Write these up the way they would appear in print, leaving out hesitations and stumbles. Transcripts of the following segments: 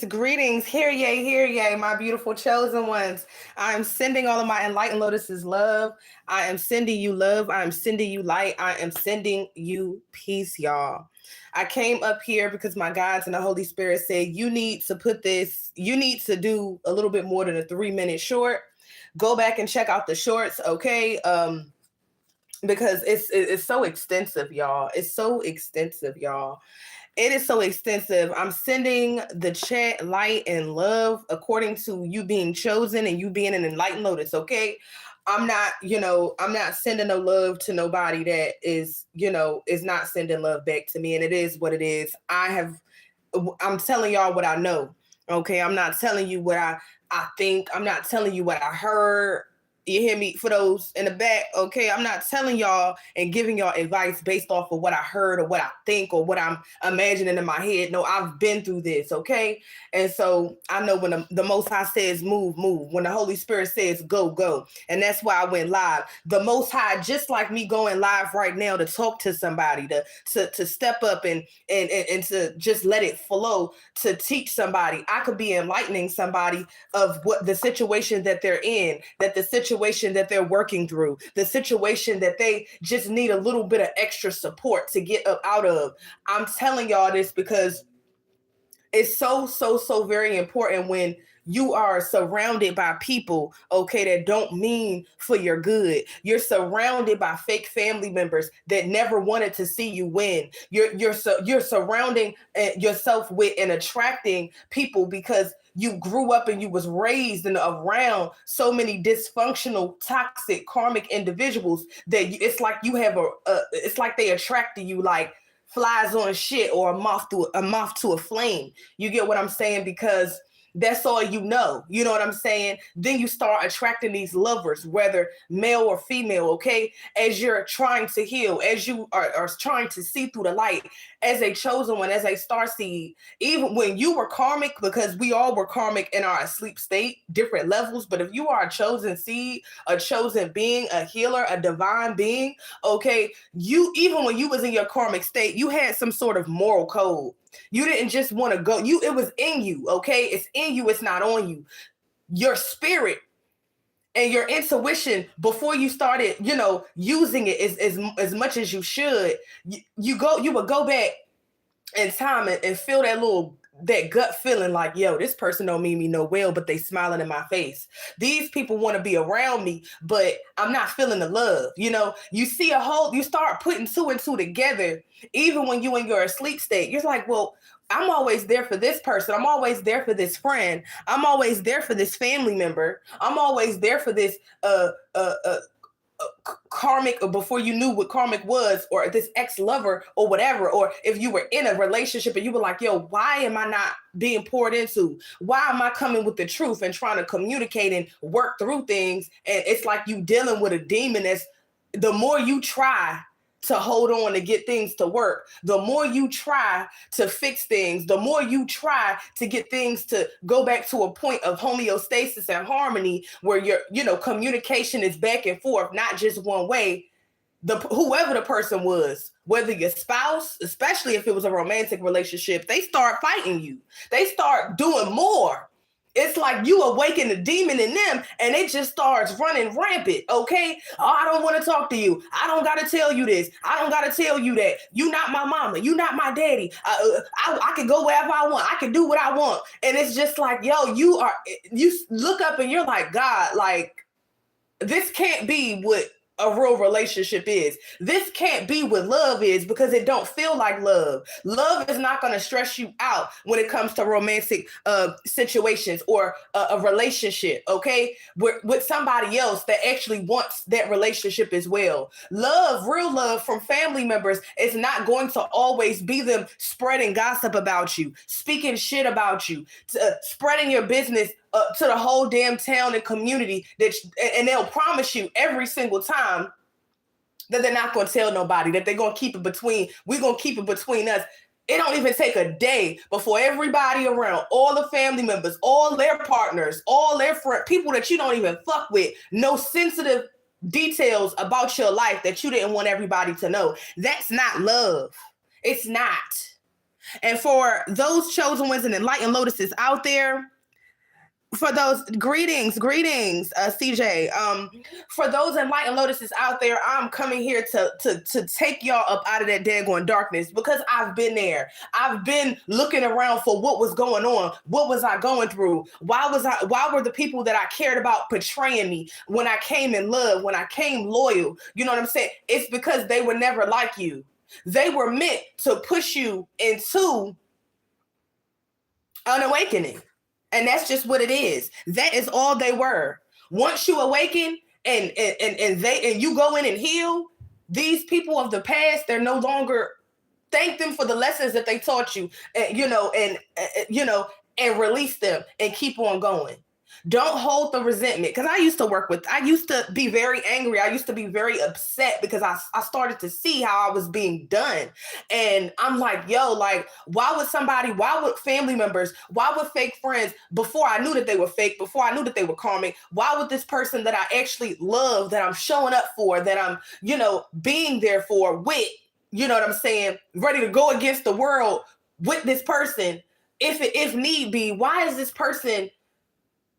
Greetings, hear ye, my beautiful chosen ones. I'm sending all of my enlightened lotuses love. I am sending you love. I am sending you light. I am sending you peace, y'all. I came up here because my guides and the Holy Spirit said, you need to do a little bit more than a 3 minute short. Go back and check out the shorts, okay? Because it's so extensive, y'all. It's so extensive, y'all. It is so extensive. I'm sending the chat light and love according to you being chosen and you being an enlightened lotus, okay? I'm not sending no love to nobody that is not sending love back to me. And it is what it is. I'm telling y'all what I know. Okay. I'm not telling you what I think. I'm not telling you what I heard. You hear me? For those in the back, okay? I'm not telling y'all and giving y'all advice based off of what I heard or what I think or what I'm imagining in my head. No, I've been through this, okay? And so I know when the Most High says move, move. When the Holy Spirit says go, go. And that's why I went live. The Most High, just like me going live right now to talk to somebody, to step up and to just let it flow, to teach somebody. I could be enlightening somebody of what the situation that they're in, that the situation that they're working through, the situation that they just need a little bit of extra support to get up out of. I'm telling y'all this because it's so very important when you are surrounded by people, okay, that don't mean for your good. You're surrounded by fake family members that never wanted to see you win. You're surrounding yourself with and attracting people because you grew up and you was raised and around so many dysfunctional, toxic, karmic individuals that it's like you have it's like they attracted you like flies on shit or a moth to a flame. You get what I'm saying? Because that's all you know. You know what I'm saying? Then you start attracting these lovers, whether male or female, okay? As you're trying to heal, as you are trying to see through the light, as a chosen one, as a star seed, even when you were karmic, because we all were karmic in our asleep state, different levels. But if you are a chosen seed, a chosen being, a healer, a divine being, okay, you, even when you was in your karmic state, you had some sort of moral code. You didn't just want to go. It was in you, okay? It's in you, it's not on you. Your spirit and your intuition, before you started, using it as much as you should, you would go back in time and feel that gut feeling like, yo, this person don't mean me no well, but they smiling in my face. These people want to be around me, but I'm not feeling the love. You start putting two and two together, even when you in your asleep state. You're like, well, I'm always there for this person. I'm always there for this friend. I'm always there for this family member. I'm always there for this karmic, or before you knew what karmic was, or this ex-lover or whatever. Or if you were in a relationship and you were like, yo, why am I not being poured into? Why am I coming with the truth and trying to communicate and work through things? And it's like you dealing with a demon. That's the more you try to hold on to get things to work, the more you try to fix things, the more you try to get things to go back to a point of homeostasis and harmony where your communication is back and forth, not just one way. Whoever the person was, whether your spouse, especially if it was a romantic relationship, they start fighting you. They start doing more. It's like you awaken the demon in them and it just starts running rampant, okay? Oh, I don't want to talk to you. I don't got to tell you this. I don't got to tell you that. You not my mama. You not my daddy. I can go wherever I want. I can do what I want. And it's just like, yo, you look up and you're like, God, like, this can't be what a real relationship is. This can't be what love is, because it don't feel like love. Love is not going to stress you out when it comes to romantic situations or a relationship, okay? With somebody else that actually wants that relationship as well. Love, real love from family members is not going to always be them spreading gossip about you, speaking shit about you, spreading your business to the whole damn town and community, and they'll promise you every single time that they're not going to tell nobody, that they're going to keep it between, we're going to keep it between us. It don't even take a day before everybody around, all the family members, all their partners, all their friends, people that you don't even fuck with, know sensitive details about your life that you didn't want everybody to know. That's not love. It's not. And for those chosen ones and enlightened lotuses out there, for those greetings, CJ. For those enlightened lotuses out there, I'm coming here to take y'all up out of that daggone darkness, because I've been there. I've been looking around for what was going on. What was I going through? Why were the people that I cared about betraying me when I came in love, when I came loyal? You know what I'm saying? It's because they were never like you. They were meant to push you into an awakening. And that's just what it is. That is all they were. Once you awaken and you go in and heal, these people of the past, they're no longer, thank them for the lessons that they taught you, and release them and keep on going. Don't hold the resentment. Because I used to be very angry. I used to be very upset because I started to see how I was being done. And I'm like, yo, like, why would family members, why would fake friends, before I knew that they were fake, before I knew that they were karmic, why would this person that I actually love, that I'm showing up for, that I'm, being there for, with, you know what I'm saying, ready to go against the world with this person, if need be, why is this person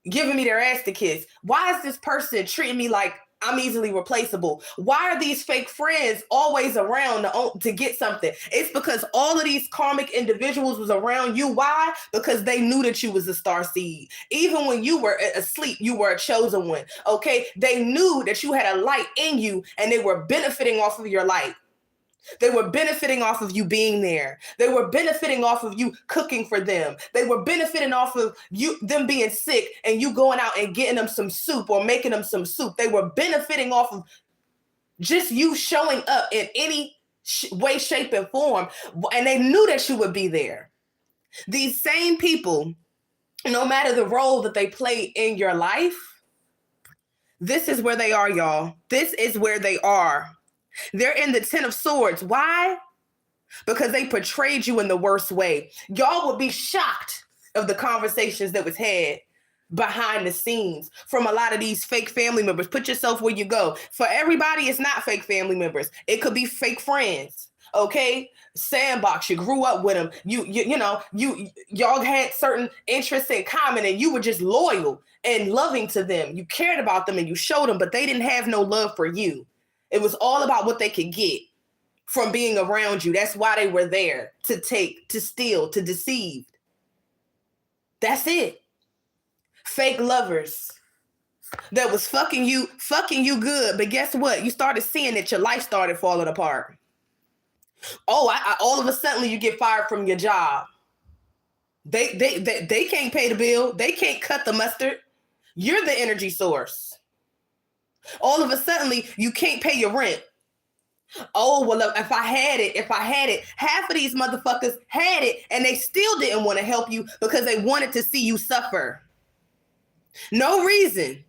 giving me their ass to kiss? Why is this person treating me like I'm easily replaceable? Why are these fake friends always around to get something? It's because all of these karmic individuals was around you. Why? Because they knew that you was a star seed. Even when you were asleep, you were a chosen one. Okay? They knew that you had a light in you, and they were benefiting off of your light. They were benefiting off of you being there. They were benefiting off of you cooking for them. They were benefiting off of them being sick and you going out and getting them some soup or making them some soup. They were benefiting off of just you showing up in any way, shape, and form. And they knew that you would be there. These same people, no matter the role that they play in your life, this is where they are, y'all. This is where they are. They're in the 10 of Swords. Why? Because they portrayed you in the worst way. Y'all would be shocked of the conversations that was had behind the scenes from a lot of these fake family members. Put yourself where you go. For everybody, it's not fake family members. It could be fake friends. Okay? Sandbox, you grew up with them. Y'all had certain interests in common, and you were just loyal and loving to them. You cared about them and you showed them, but they didn't have no love for you. It was all about what they could get from being around you. That's why they were there, to take, to steal, to deceive. That's it. Fake lovers that was fucking you good. But guess what? You started seeing that your life started falling apart. Oh, all of a sudden you get fired from your job. They can't pay the bill. They can't cut the mustard. You're the energy source. All of a sudden, you can't pay your rent. Oh, well, if I had it, half of these motherfuckers had it, and they still didn't want to help you because they wanted to see you suffer. No reason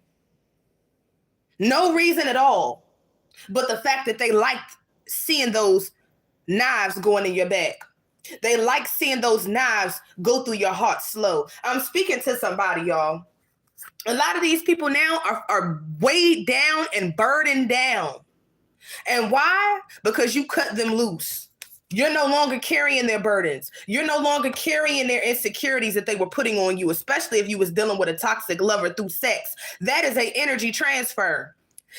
at all. But the fact that they liked seeing those knives going in your back. They like seeing those knives go through your heart slow. I'm speaking to somebody, y'all. A lot of these people now are weighed down and burdened down. And why? Because you cut them loose. You're no longer carrying their burdens. You're no longer carrying their insecurities that they were putting on you, especially if you was dealing with a toxic lover through sex. That is an energy transfer.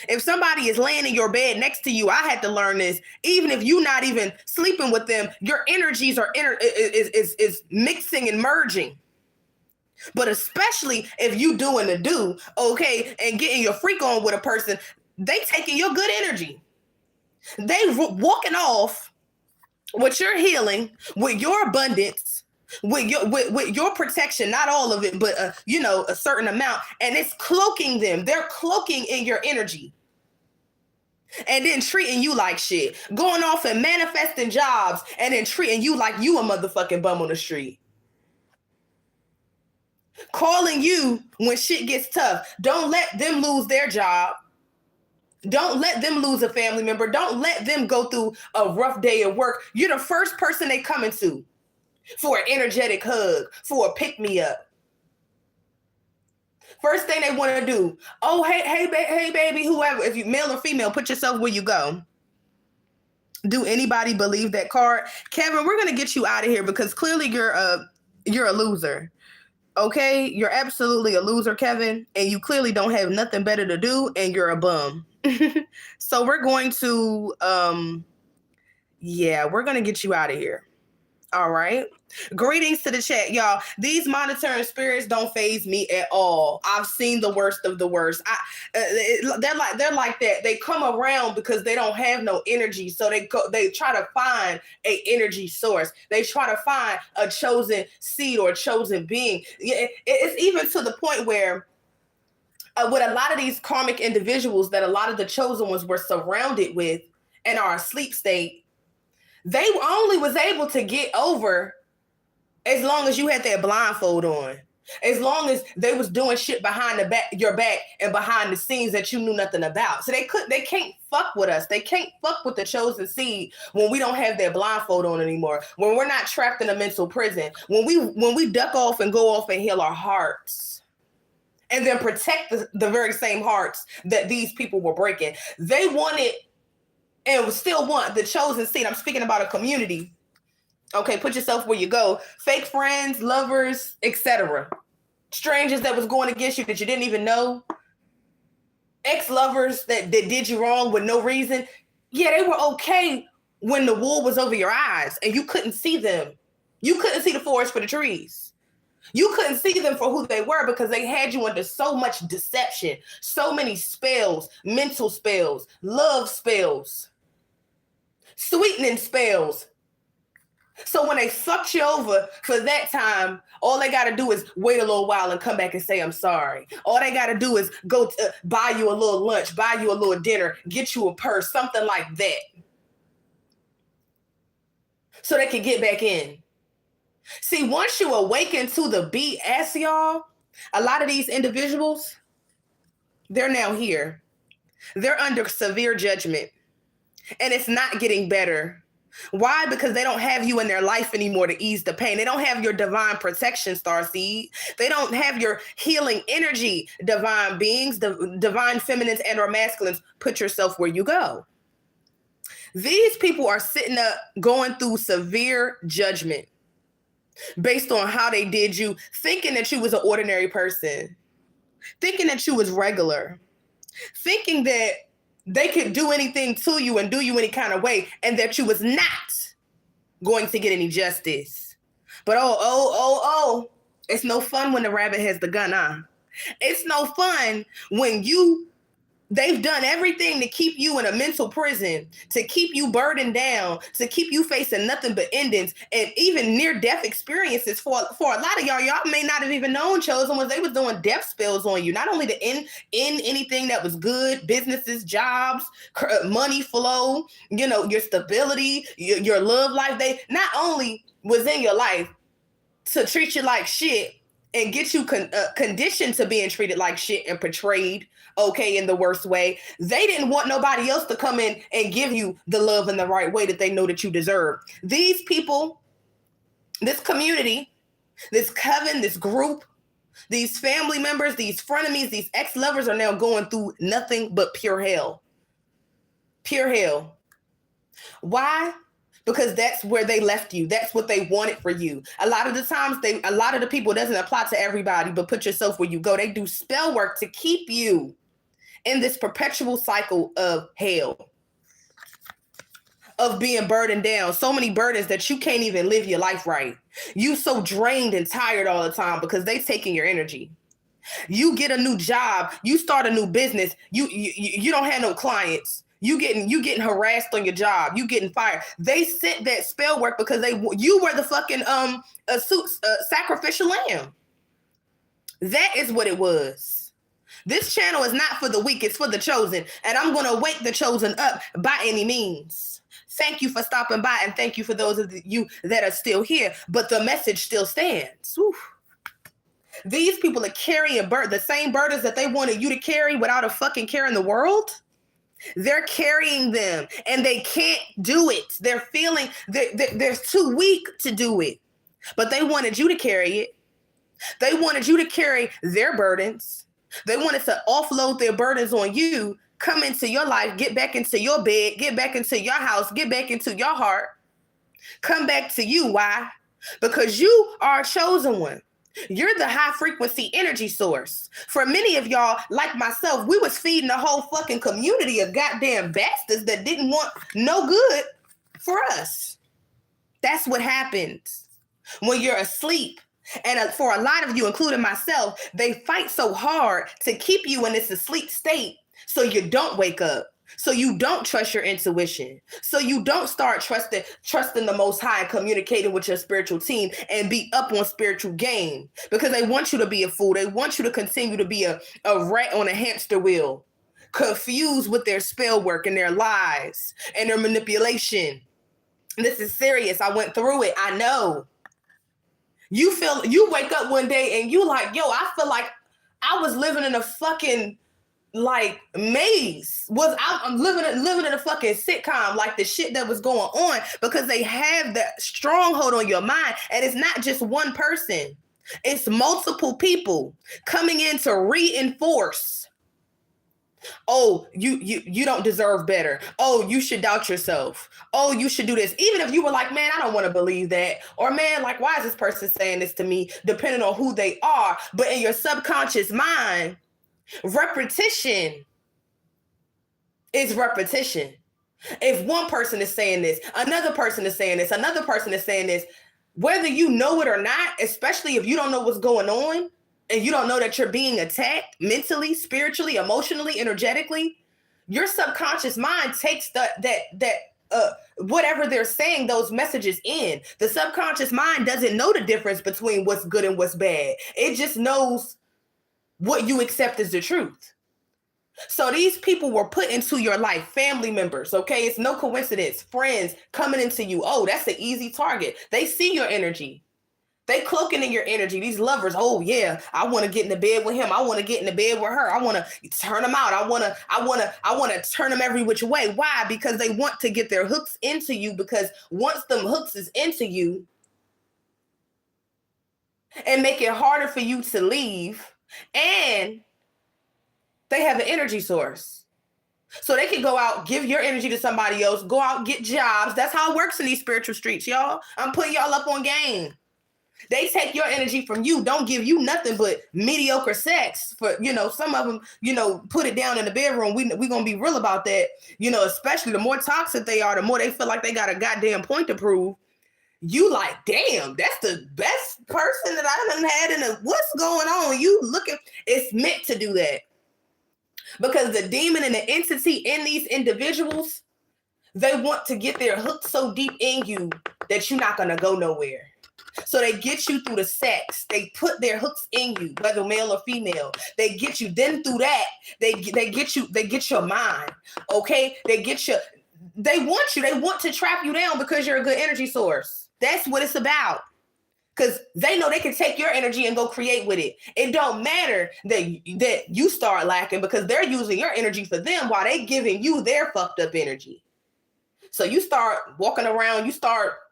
If somebody is laying in your bed next to you, I had to learn this. Even if you're not even sleeping with them, your energies are is mixing and merging. But especially if you doing the do, okay, and getting your freak on with a person, they taking your good energy. They walking off with your healing, with your abundance, with your protection, not all of it, but a certain amount, and it's cloaking them. They're cloaking in your energy. And then treating you like shit. Going off and manifesting jobs and then treating you like you a motherfucking bum on the street. Calling you when shit gets tough. Don't let them lose their job. Don't let them lose a family member. Don't let them go through a rough day at work. You're the first person they coming to for an energetic hug, for a pick-me-up. First thing they want to do, oh, hey, baby, whoever, if you male or female, put yourself where you go. Do anybody believe that card? Kevin, we're gonna get you out of here because clearly you're a loser. Okay, you're absolutely a loser, Kevin, and you clearly don't have nothing better to do, and you're a bum. So we're going to yeah, we're gonna get you out of here. All right. Greetings to the chat, y'all. These monitoring spirits don't phase me at all. I've seen the worst of the worst. They're like that. They come around because they don't have no energy, so they try to find a energy source. They try to find a chosen seed or a chosen being. It's even to the point where with a lot of these karmic individuals that a lot of the chosen ones were surrounded with in our sleep state, they only was able to get over as long as you had that blindfold on. As long as they was doing shit behind your back and behind the scenes that you knew nothing about. So they can't fuck with us. They can't fuck with the chosen seed when we don't have that blindfold on anymore. When we're not trapped in a mental prison. When we duck off and go off and heal our hearts. And then protect the very same hearts that these people were breaking. They wanted and still want the chosen seed. I'm speaking about a community. Okay, put yourself where you go. Fake friends, lovers, etc. Strangers that was going against you that you didn't even know. Ex-lovers that did you wrong with no reason. Yeah, they were okay when the wool was over your eyes and you couldn't see them. You couldn't see the forest for the trees. You couldn't see them for who they were because they had you under so much deception, so many spells, mental spells, love spells, sweetening spells. So when they fucked you over for that time, all they got to do is wait a little while and come back and say, I'm sorry. All they got to do is go buy you a little lunch, buy you a little dinner, get you a purse, something like that. So they can get back in. See, once you awaken to the BS, y'all, a lot of these individuals, they're now here. They're under severe judgment. And it's not getting better. Why? Because they don't have you in their life anymore to ease the pain. They don't have your divine protection, Starseed. They don't have your healing energy, divine beings, the divine feminines and or masculines. Put yourself where you go. These people are sitting up going through severe judgment based on how they did you, thinking that you was an ordinary person, thinking that you was regular, thinking that they could do anything to you and do you any kind of way, and that you was not going to get any justice. But it's no fun when the rabbit has the gun, huh? It's no fun when they've done everything to keep you in a mental prison, to keep you burdened down, to keep you facing nothing but endings and even near-death experiences. For a lot of y'all may not have even known chosen ones. They was doing death spells on you, not only to end anything that was good, businesses, jobs, money flow, your stability, your love life. They not only was in your life to treat you like shit and get you conditioned to being treated like shit and portrayed in the worst way. They didn't want nobody else to come in and give you the love in the right way that they know that you deserve. These people, this community, this coven, this group, these family members, these frenemies, these ex-lovers are now going through nothing but pure hell. Pure hell. Why? Because that's where they left you. That's what they wanted for you. A lot of the times, a lot of the people, it doesn't apply to everybody, but put yourself where you go. They do spell work to keep you in this perpetual cycle of hell, of being burdened down. So many burdens that you can't even live your life right. You so drained and tired all the time because they taking your energy. You get a new job, you start a new business, you don't have no clients. You getting harassed on your job. You getting fired. They sent that spell work because you were the fucking sacrificial lamb. That is what it was. This channel is not for the weak. It's for the chosen. And I'm going to wake the chosen up by any means. Thank you for stopping by. And thank you for those of you that are still here. But the message still stands. Whew. These people are carrying the same burdens that they wanted you to carry without a fucking care in the world. They're carrying them and they can't do it. They're feeling they're too weak to do it. But they wanted you to carry it. They wanted you to carry their burdens. They wanted to offload their burdens on you come into your life, get back into your bed, get back into your house, get back into your heart, come back to you. Why? Because you are a chosen one. You're the high frequency energy source. For many of y'all, like myself, we was feeding a whole fucking community of goddamn bastards that didn't want no good for us. That's what happens when you're asleep. And for a lot of you, including myself, they fight so hard to keep you in this asleep state so you don't wake up. So you don't trust your intuition. So you don't start trusting the Most High and communicating with your spiritual team and be up on spiritual game, because they want you to be a fool. They want you to continue to be a rat on a hamster wheel, confused with their spell work and their lies and their manipulation. This is serious. I went through it. I know. You wake up one day and you like, yo, I feel like I was living in a fucking like maze. I'm living in a fucking sitcom, like the shit that was going on, because they have that stronghold on your mind. And it's not just one person. It's multiple people coming in to reinforce. Oh, you don't deserve better. Oh, you should doubt yourself. Oh, you should do this. Even if you were like, man, I don't want to believe that. Or man, like, why is this person saying this to me? Depending on who they are. But in your subconscious mind, repetition is repetition. If one person is saying this, another person is saying this, another person is saying this, whether you know it or not, especially if you don't know what's going on, and you don't know that you're being attacked mentally, spiritually, emotionally, energetically, your subconscious mind takes whatever they're saying, those messages in. The subconscious mind doesn't know the difference between what's good and what's bad. It just knows what you accept as the truth. So these people were put into your life, family members, okay? It's no coincidence. Friends coming into you. Oh, that's an easy target. They see your energy. They cloaking in your energy. These lovers, oh yeah, I want to get in the bed with him. I want to get in the bed with her. I want to turn them out. I want to turn them every which way. Why? Because they want to get their hooks into you, because once them hooks is into you and make it harder for you to leave, and they have an energy source. So they can go out, give your energy to somebody else, go out, get jobs. That's how it works in these spiritual streets, y'all. I'm putting y'all up on game. They take your energy from you, don't give you nothing but mediocre sex. For, some of them, put it down in the bedroom. We're going to be real about that. Especially the more toxic they are, the more they feel like they got a goddamn point to prove. You like, damn, that's the best person that I done had what's going on? You looking, it's meant to do that. Because the demon and the entity in these individuals, they want to get their hook so deep in you that you're not going to go nowhere. So they get you through the sex. They put their hooks in you, whether male or female. They get you. Then through that, they get you. They get your mind. Okay, they want you. They want to trap you down because you're a good energy source. That's what it's about. Because they know they can take your energy and go create with it. It don't matter that you start lacking, because they're using your energy for them while they giving you their fucked up energy. So you start walking around. You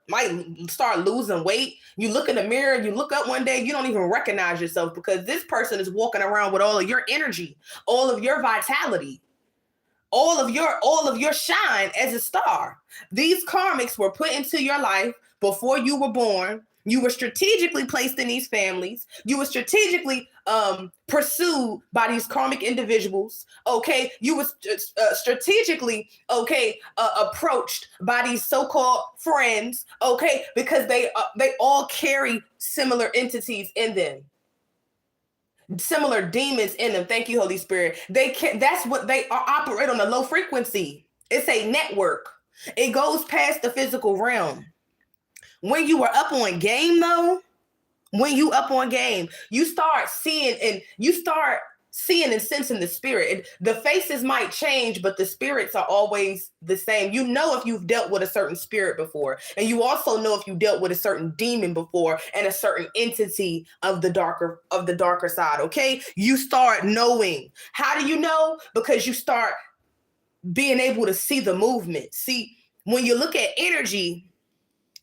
might start losing weight. You look in the mirror, you look up one day, you don't even recognize yourself, because this person is walking around with all of your energy, all of your vitality, all of your shine as a star. These karmics were put into your life before you were born. You were strategically placed in these families. You were strategically pursued by these karmic individuals. Okay, you were strategically approached by these so-called friends. Okay, because they all carry similar entities in them, similar demons in them. Thank you, Holy Spirit. That's what they operate on a low frequency. It's a network. It goes past the physical realm. When you were up on game, though, you start seeing and sensing the spirit. The faces might change, but the spirits are always the same. You know if you've dealt with a certain spirit before, and you also know if you dealt with a certain demon before and a certain entity of the darker side. Okay, you start knowing. How do you know? Because you start being able to see the movement. See, when you look at energy,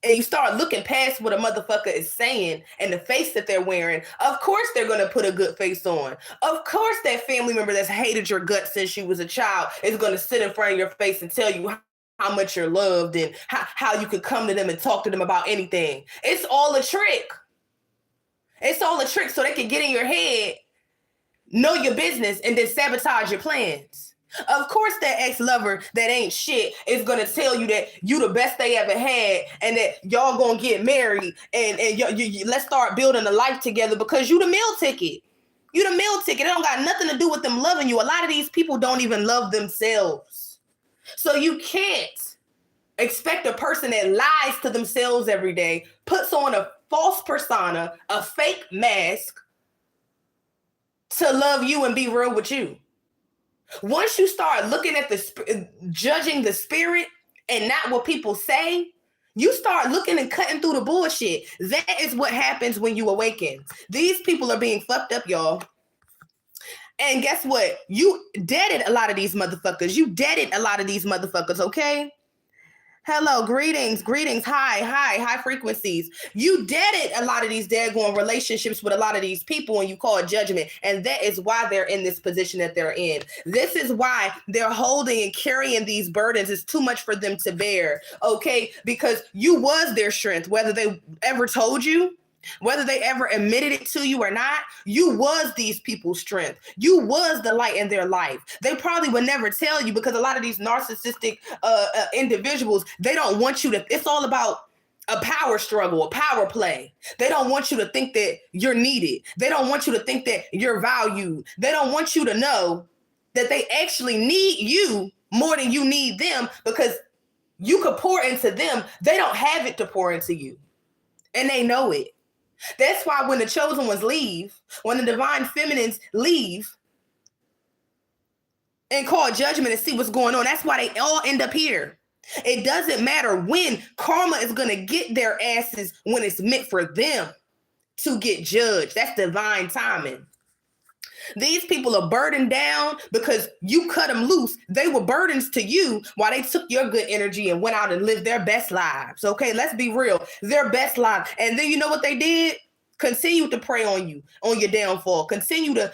and you start looking past what a motherfucker is saying and the face that they're wearing, of course they're going to put a good face on. Of course that family member that's hated your guts since you was a child is going to sit in front of your face and tell you how much you're loved and how you could come to them and talk to them about anything. It's all a trick. It's all a trick so they can get in your head, know your business, and then sabotage your plans. Of course, that ex-lover that ain't shit is gonna tell you that you the best they ever had, and that y'all gonna get married, and let's start building a life together because you the meal ticket. You the meal ticket. It don't got nothing to do with them loving you. A lot of these people don't even love themselves. So you can't expect a person that lies to themselves every day, puts on a false persona, a fake mask, to love you and be real with you. Once you start looking at judging the spirit and not what people say, you start looking and cutting through the bullshit. That is what happens when you awaken. These people are being fucked up, y'all. And guess what? You deaded a lot of these motherfuckers. You deaded a lot of these motherfuckers, okay? Hello, greetings, high frequencies. You deaded a lot of these daggone relationships with a lot of these people and you call it judgment. And that is why they're in this position that they're in. This is why they're holding and carrying these burdens. It's too much for them to bear, okay? Because you was their strength, whether they ever told you, whether they ever admitted it to you or not, you was these people's strength. You was the light in their life. They probably would never tell you because a lot of these narcissistic individuals, they don't want you to, it's all about a power struggle, a power play. They don't want you to think that you're needed. They don't want you to think that you're valued. They don't want you to know that they actually need you more than you need them because you could pour into them. They don't have it to pour into you. And they know it. That's why when the chosen ones leave, when the divine feminines leave and call judgment and see what's going on, that's why they all end up here. It doesn't matter when. Karma is going to get their asses when it's meant for them to get judged. That's divine timing. These people are burdened down because you cut them loose. They were burdens to you while they took your good energy and went out and lived their best lives. Okay, let's be real. Their best lives. And then you know what they did? Continue to prey on you, on your downfall. Continue to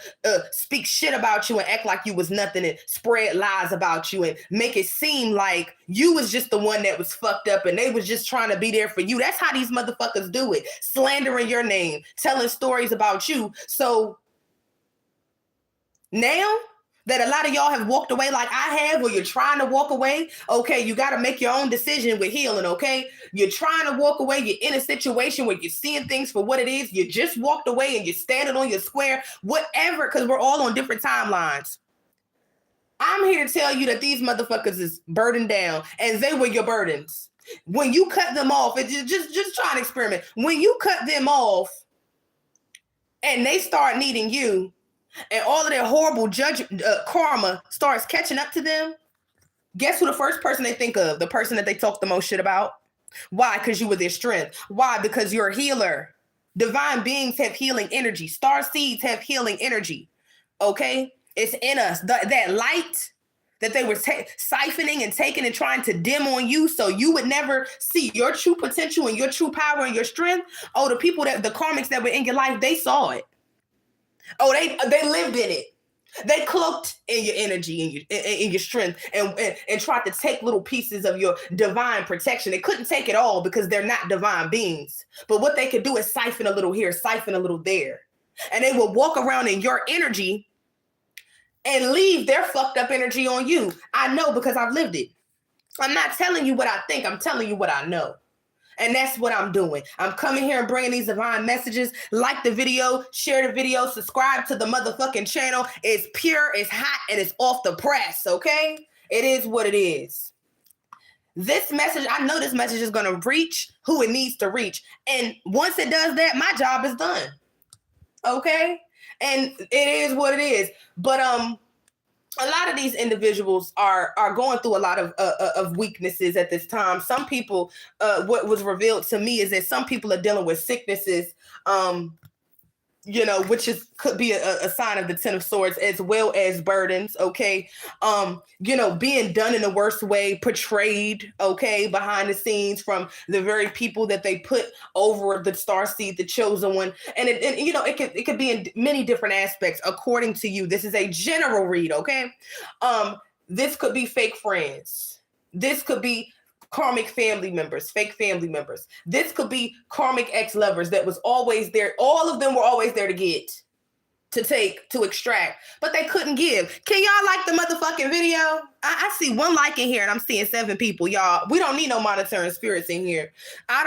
speak shit about you and act like you was nothing and spread lies about you and make it seem like you was just the one that was fucked up and they was just trying to be there for you. That's how these motherfuckers do it. Slandering your name, telling stories about you. So now that a lot of y'all have walked away like I have, or you're trying to walk away, okay, you got to make your own decision with healing, okay? You're trying to walk away. You're in a situation where you're seeing things for what it is. You just walked away and you're standing on your square, whatever, because we're all on different timelines. I'm here to tell you that these motherfuckers is burdened down, and they were your burdens. When you cut them off, just try and experiment. When you cut them off and they start needing you, and all of their horrible karma starts catching up to them, guess who the first person they think of? The person that they talk the most shit about. Why? Because you were their strength. Why? Because you're a healer. Divine beings have healing energy. Star seeds have healing energy. Okay? It's in us. That light that they were siphoning and taking and trying to dim on you so you would never see your true potential and your true power and your strength. Oh, the people the karmics that were in your life, they saw it. Oh, they lived in it. They cloaked in your energy and in your strength and tried to take little pieces of your divine protection. They couldn't take it all because they're not divine beings. But what they could do is siphon a little here, siphon a little there. And they will walk around in your energy and leave their fucked up energy on you. I know because I've lived it. I'm not telling you what I think. I'm telling you what I know. And that's what I'm doing. I'm coming here and bringing these divine messages. Like the video, share the video, subscribe to the motherfucking channel. It's pure, it's hot, and it's off the press, okay? It is what it is. This message, I know this message is going to reach who it needs to reach. And once it does that, my job is done, okay? And it is what it is. But a lot of these individuals are going through a lot of weaknesses at this time. Some people, what was revealed to me is that some people are dealing with sicknesses which could be a sign of the Ten of Swords, as well as burdens, okay? Being done in the worst way, portrayed, okay, behind the scenes from the very people that they put over the starseed, the chosen one. And it could be in many different aspects according to you. This is a general read, okay? This could be fake friends. This could be karmic family members, fake family members. This could be karmic ex-lovers that was always there. All of them were always there to get, to take, to extract, but they couldn't give. Can y'all like the motherfucking video? I see one like in here and I'm seeing 7 people. Y'all, we don't need no monitoring spirits in here. I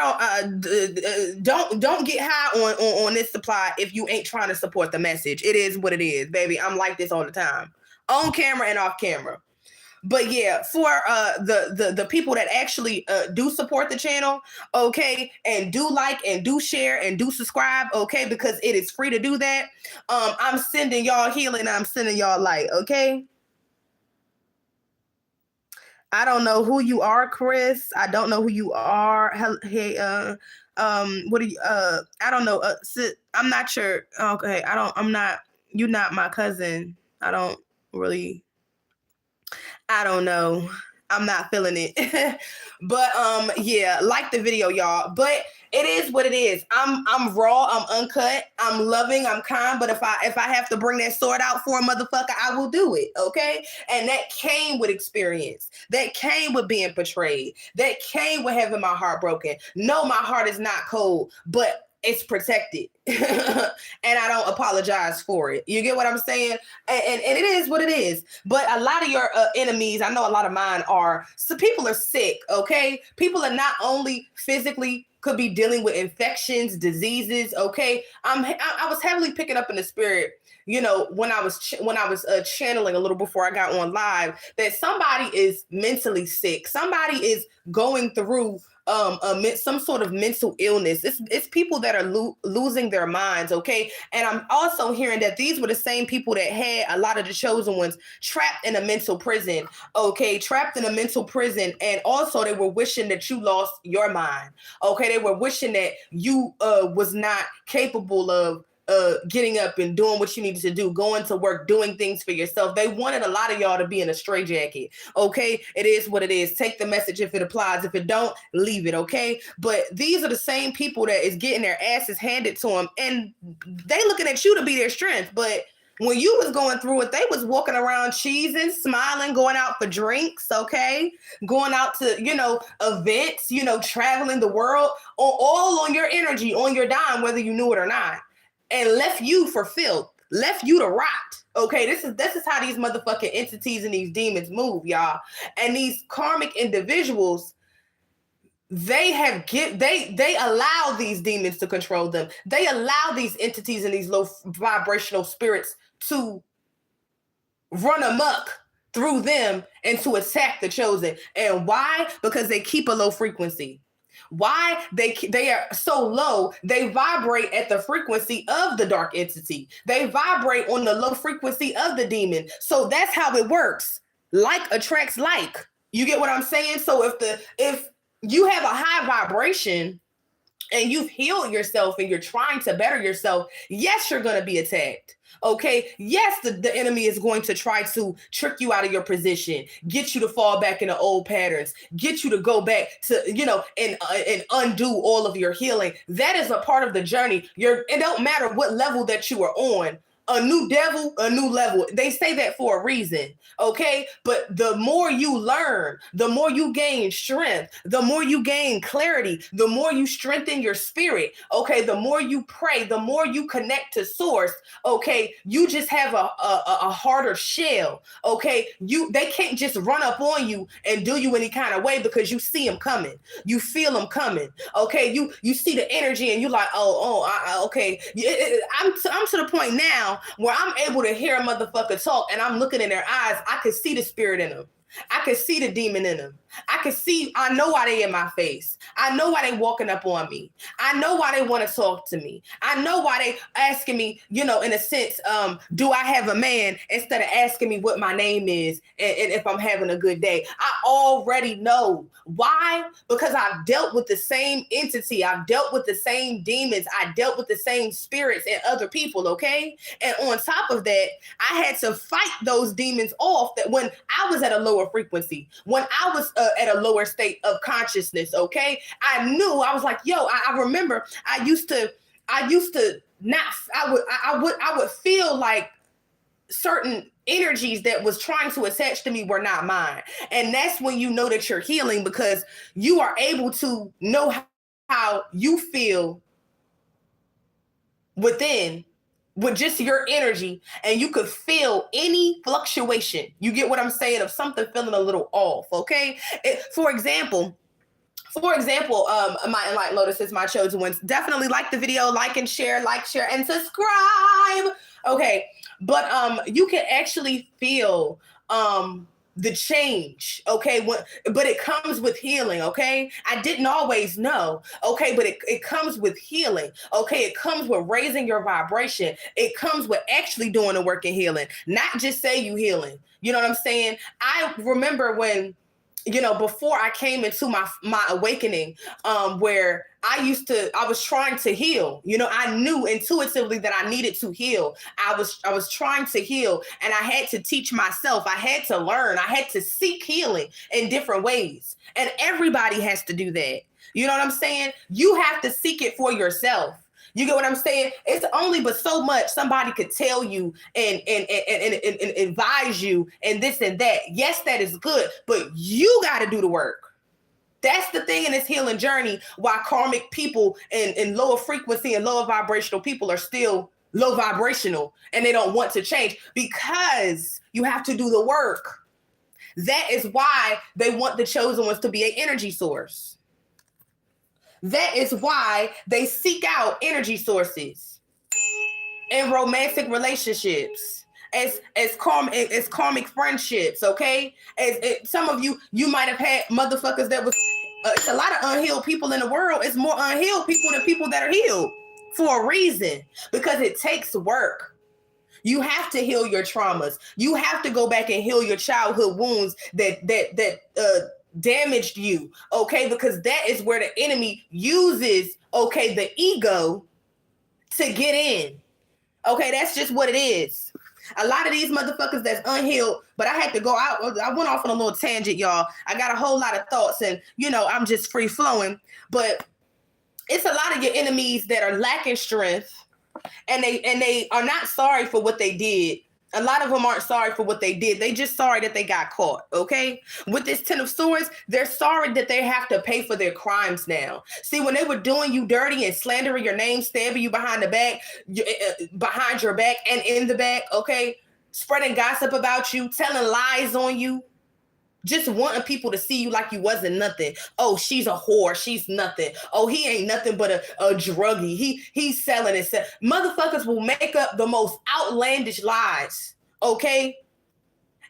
don't get high on this supply if you ain't trying to support the message. It is what it is, baby. I'm like this all the time, on camera and off camera. But yeah, for the people that actually do support the channel, okay, and do like and do share and do subscribe, okay, because it is free to do that. I'm sending y'all healing. I'm sending y'all light, okay? I don't know who you are, Chris. I don't know who you are. Hey, what do you? I don't know. I'm not sure. Okay, You're not my cousin. I don't know. I'm not feeling it. But yeah, like the video, y'all. But it is what it is. I'm raw, I'm uncut, I'm loving, I'm kind. But if I have to bring that sword out for a motherfucker, I will do it. Okay. And that came with experience. That came with being portrayed. That came with having my heart broken. No, my heart is not cold, but it's protected. And I don't apologize for it. You get what I'm saying? And it is what it is. But a lot of your enemies, I know a lot of mine are, so people are sick, okay? People are not only physically could be dealing with infections, diseases, okay? I was heavily picking up in the spirit, when I was channeling a little before I got on live, that somebody is mentally sick. Somebody is going through some sort of mental illness. It's people that are losing their minds, okay? And I'm also hearing that these were the same people that had a lot of the chosen ones trapped in a mental prison, okay? Trapped in a mental prison. And also they were wishing that you lost your mind, okay? They were wishing that you was not capable of getting up and doing what you needed to do, going to work, doing things for yourself. They wanted a lot of y'all to be in a straitjacket. Okay, it is what it is. Take the message if it applies. If it don't, leave it. Okay, but these are the same people that is getting their asses handed to them, and they looking at you to be their strength. But when you was going through it, they was walking around cheesing, smiling, going out for drinks, okay? Going out to, events, traveling the world, all on your energy, on your dime, whether you knew it or not. And left you for filth, left you to rot. Okay, this is how these motherfucking entities and these demons move, y'all. And these karmic individuals, they allow these demons to control them. They allow these entities and these low vibrational spirits to run amok through them and to attack the chosen. And why? Because they keep a low frequency. Why? They are so low, they vibrate at the frequency of the dark entity. They vibrate on the low frequency of the demon. So that's how it works. Like attracts like. You get what I'm saying? So if you have a high vibration and you've healed yourself and you're trying to better yourself, yes, you're going to be attacked. Okay. Yes, the enemy is going to try to trick you out of your position, get you to fall back into old patterns, get you to go back to, and undo all of your healing. That is a part of the journey. It don't matter what level that you are on. A new devil, a new level. They say that for a reason, okay? But the more you learn, the more you gain strength, the more you gain clarity, the more you strengthen your spirit, okay? The more you pray, the more you connect to source, okay? You just have a harder shell, okay? They can't just run up on you and do you any kind of way because you see them coming. You feel them coming, okay? You see the energy and you're like, okay. I'm to the point now where I'm able to hear a motherfucker talk and I'm looking in their eyes. I can see the spirit in them. I can see the demon in them. I know why they in my face. I know why they walking up on me. I know why they want to talk to me. I know why they asking me, in a sense, do I have a man, instead of asking me what my name is and if I'm having a good day. I already know. Why? Because I've dealt with the same entity. I've dealt with the same demons. I dealt with the same spirits and other people, okay? And on top of that, I had to fight those demons off that when I was at a lower frequency, when I was at a lower state of consciousness, okay? I knew, I was like, yo, I remember I used to not, I would feel like certain energies that was trying to attach to me were not mine. And that's when you know that you're healing, because you are able to know how you feel within with just your energy, and you could feel any fluctuation. You get what I'm saying? Of something feeling a little off, okay? For example, my Enlightened Lotuses, my chosen ones, definitely like the video, like, share, and subscribe. Okay, but you can actually feel the change, okay? But it comes with healing, okay? I didn't always know, okay? But it comes with healing, okay? It comes with raising your vibration. It comes with actually doing the work in healing, not just say you healing. You know what I'm saying? I remember when, before I came into my awakening, where I was trying to heal. I knew intuitively that I needed to heal. I was trying to heal, and I had to teach myself. I had to learn. I had to seek healing in different ways. And everybody has to do that. You know what I'm saying? You have to seek it for yourself. You get what I'm saying? It's only but so much somebody could tell you and advise you and this and that. Yes, that is good, but you got to do the work. That's the thing in this healing journey, why karmic people and lower frequency and lower vibrational people are still low vibrational and they don't want to change, because you have to do the work. That is why they want the chosen ones to be an energy source. That is why they seek out energy sources in romantic relationships, as karmic friendships, okay? As some of you might have had motherfuckers that was, it's a lot of unhealed people in the world. It's more unhealed people than people that are healed, for a reason, because it takes work. You have to heal your traumas. You have to go back and heal your childhood wounds that damaged you, okay? Because that is where the enemy uses, okay, the ego to get in. Okay, that's just what it is. A lot of these motherfuckers that's unhealed, but I had to go out. I went off on a little tangent, y'all. I got a whole lot of thoughts, and I'm just free flowing. But it's a lot of your enemies that are lacking strength, and they are not sorry for what they did. A lot of them aren't sorry for what they did. They just sorry that they got caught, okay? With this Ten of Swords, they're sorry that they have to pay for their crimes now. See, when they were doing you dirty and slandering your name, stabbing you behind the back, behind your back and in the back, okay? Spreading gossip about you, telling lies on you, just wanting people to see you like you wasn't nothing. Oh, she's a whore. She's nothing. Oh, he ain't nothing but a druggie. He's selling and selling. Motherfuckers will make up the most outlandish lies, okay?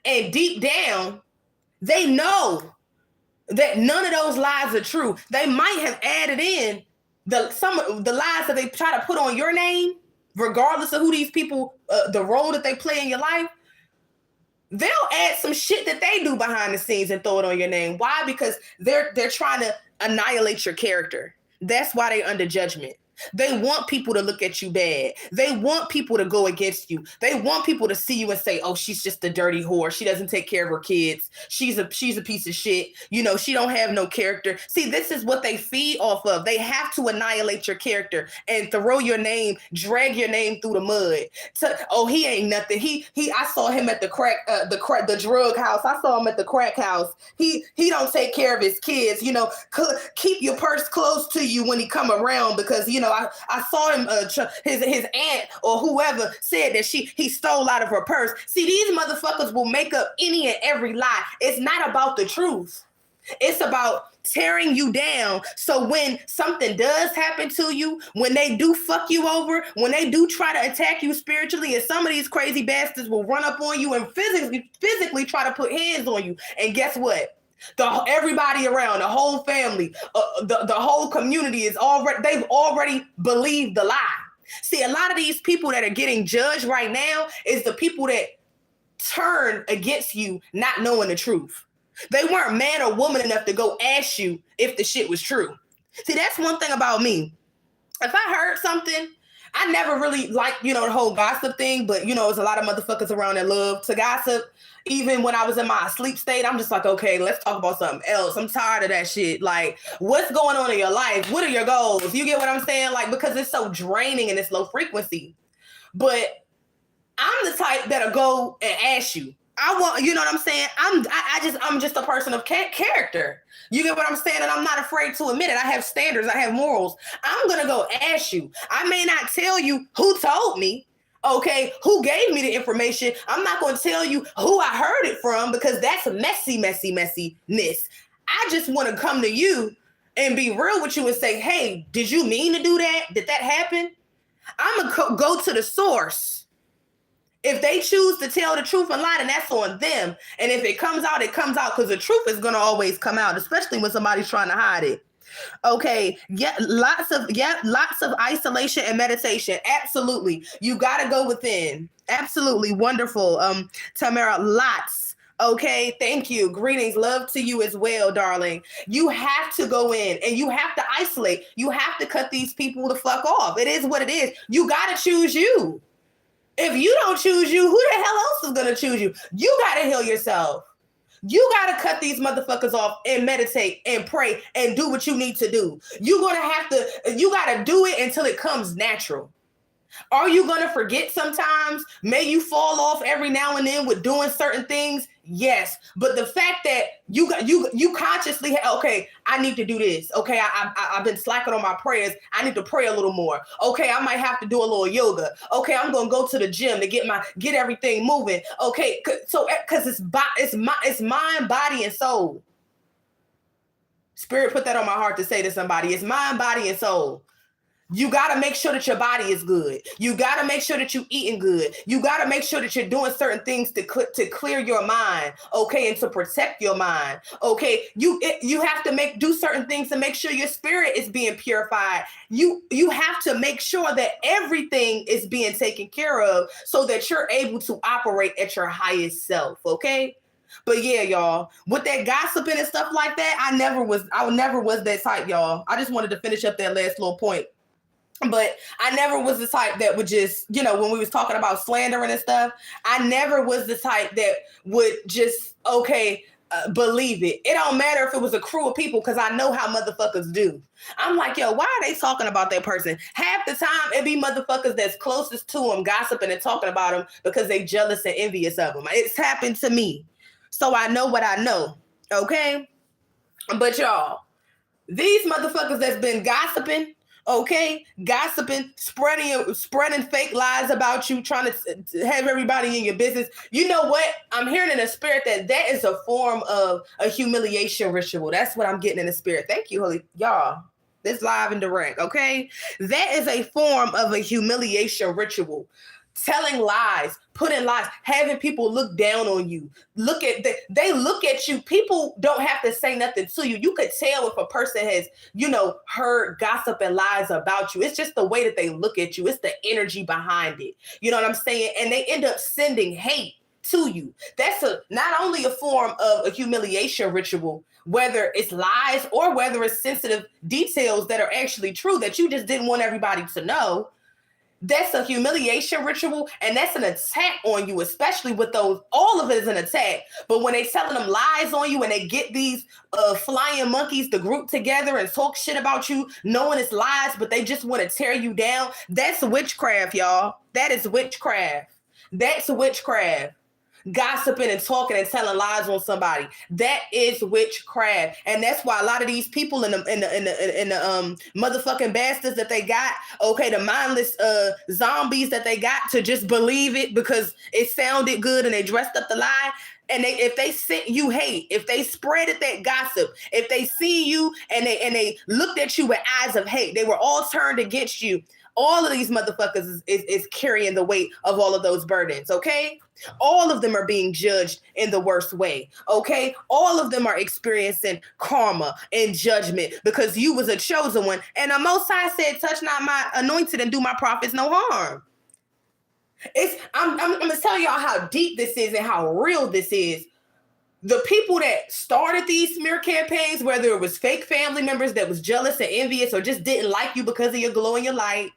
And deep down, they know that none of those lies are true. They might have added in some of the lies that they try to put on your name, regardless of who these people, the role that they play in your life. They'll add some shit that they do behind the scenes and throw it on your name. Why? Because they're trying to annihilate your character. That's why they're under judgment. They want people to look at you bad. They want people to go against you. They want people to see you and say, oh, she's just a dirty whore. She doesn't take care of her kids. She's a piece of shit. She don't have no character. See, this is what they feed off of. They have to annihilate your character and throw your name, drag your name through the mud. Oh, he ain't nothing. I saw him at the drug house. I saw him at the crack house. He don't take care of his kids. Keep your purse close to you when he come around, because I saw him, his aunt or whoever said that he stole out of her purse. See, these motherfuckers will make up any and every lie. It's not about the truth. It's about tearing you down. So when something does happen to you, when they do fuck you over, when they do try to attack you spiritually, and some of these crazy bastards will run up on you and physically try to put hands on you. And guess what? Everybody around, the whole family, the whole community they've already believed the lie. See, a lot of these people that are getting judged right now is the people that turn against you not knowing the truth. They weren't man or woman enough to go ask you if the shit was true. See, that's one thing about me. If I heard something, I never really liked, the whole gossip thing, but, there's a lot of motherfuckers around that love to gossip. Even when I was in my sleep state, I'm just like, okay, let's talk about something else. I'm tired of that shit. Like, what's going on in your life? What are your goals? You get what I'm saying? Like, because it's so draining and it's low frequency. But I'm the type that'll go and ask you. I want, you know what I'm saying? I'm just a person of character. You get what I'm saying? And I'm not afraid to admit it. I have standards. I have morals. I'm going to go ask you. I may not tell you who told me, okay, who gave me the information. I'm not going to tell you who I heard it from because that's messiness. I just want to come to you and be real with you and say, hey, did you mean to do that? Did that happen? I'm going to go to the source. If they choose to tell the truth and lie, then that's on them. And if it comes out, it comes out because the truth is going to always come out, especially when somebody's trying to hide it. Okay. Lots of isolation and meditation. Absolutely. You got to go within. Absolutely. Wonderful. Tamara, lots. Okay. Thank you. Greetings. Love to you as well, darling. You have to go in and you have to isolate. You have to cut these people the fuck off. It is what it is. You got to choose you. If you don't choose you, who the hell else is going to choose you? You got to heal yourself. You got to cut these motherfuckers off and meditate and pray and do what you need to do. You got to do it until it comes natural. Are you going to forget sometimes? May you fall off every now and then with doing certain things? Yes. But the fact that you consciously, okay, I need to do this. Okay, I've been slacking on my prayers. I need to pray a little more. Okay, I might have to do a little yoga. Okay, I'm going to go to the gym to get everything moving. Okay, so because it's mind, body, and soul. Spirit put that on my heart to say to somebody. It's mind, body, and soul. You got to make sure that your body is good. You got to make sure that you're eating good. You got to make sure that you're doing certain things to clear your mind, okay, and to protect your mind, okay? You have to do certain things to make sure your spirit is being purified. You have to make sure that everything is being taken care of so that you're able to operate at your highest self, okay? But yeah, y'all, with that gossiping and stuff like that, I never was that type, y'all. I just wanted to finish up that last little point. But I never was the type that would just, when we was talking about slandering and stuff, I never was the type that would just, believe it. It don't matter if it was a crew of people because I know how motherfuckers do. I'm like, yo, why are they talking about that person? Half the time it be motherfuckers that's closest to them gossiping and talking about them because they jealous and envious of them. It's happened to me. So I know what I know. Okay. But y'all, these motherfuckers that's been gossiping, spreading fake lies about you, trying to have everybody in your business. You know what? I'm hearing in the spirit that is a form of a humiliation ritual. That's what I'm getting in the spirit. Thank you, holy y'all. This live and direct, okay? That is a form of a humiliation ritual. Telling lies, putting lies, having people look down on you. They look at you. People don't have to say nothing to you. You could tell if a person has, heard gossip and lies about you. It's just the way that they look at you. It's the energy behind it. You know what I'm saying? And they end up sending hate to you. That's not only a form of a humiliation ritual, whether it's lies or whether it's sensitive details that are actually true that you just didn't want everybody to know. That's a humiliation ritual, and that's an attack on you, especially with those. All of it is an attack. But when they telling them lies on you and they get these flying monkeys to group together and talk shit about you, knowing it's lies, but they just want to tear you down, that's witchcraft, y'all. That is witchcraft. That's witchcraft. Gossiping and talking and telling lies on somebody. That is witchcraft. And that's why a lot of these people in the motherfucking bastards that they got, the mindless zombies that they got to just believe it because it sounded good and they dressed up the lie. And if they sent you hate, if they spreaded that gossip, if they see you and they looked at you with eyes of hate, they were all turned against you. All of these motherfuckers is carrying the weight of all of those burdens, okay? All of them are being judged in the worst way, okay? All of them are experiencing karma and judgment because you was a chosen one. And the Most High said, touch not my anointed and do my prophets no harm. I'm gonna tell y'all how deep this is and how real this is. The people that started these smear campaigns, whether it was fake family members that was jealous and envious or just didn't like you because of your glow and your light,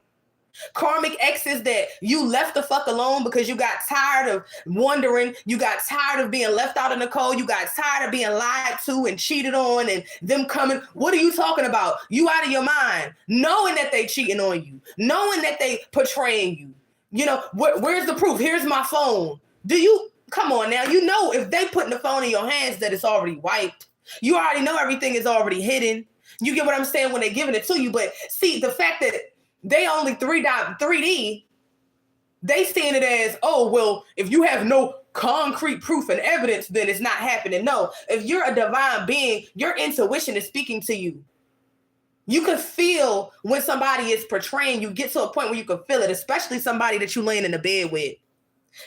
karmic exes that you left the fuck alone because you got tired of wondering, you got tired of being left out in the cold, you got tired of being lied to and cheated on and them coming, what are you talking about? You out of your mind, knowing that they cheating on you, knowing that they portraying you. You know, where's the proof? Here's my phone. Come on now, you know if they putting the phone in your hands that it's already wiped. You already know everything is already hidden. You get what I'm saying when they're giving it to you. But see, the fact that they only 3D, they seeing it as, oh, well, if you have no concrete proof and evidence, then it's not happening. No, if you're a divine being, your intuition is speaking to you. You can feel when somebody is portraying you, get to a point where you can feel it, especially somebody that you laying in the bed with.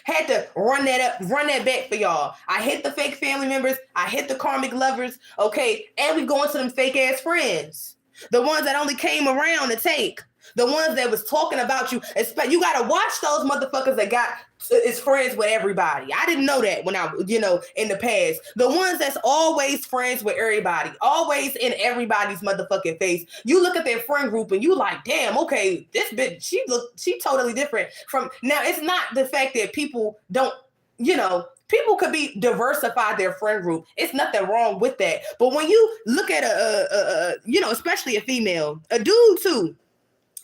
Had to run that back for y'all. I hit the fake family members. I hit the karmic lovers. Okay. And we going to them fake ass friends. The ones that only came around to take. The ones that was talking about you. You got to watch those motherfuckers that is friends with everybody. I didn't know that when in the past. The ones that's always friends with everybody, always in everybody's motherfucking face. You look at their friend group and you like, damn, okay, this bitch, she totally different from. Now, it's not the fact that people don't, people could be diversify their friend group. It's nothing wrong with that. But when you look at especially a female, a dude too,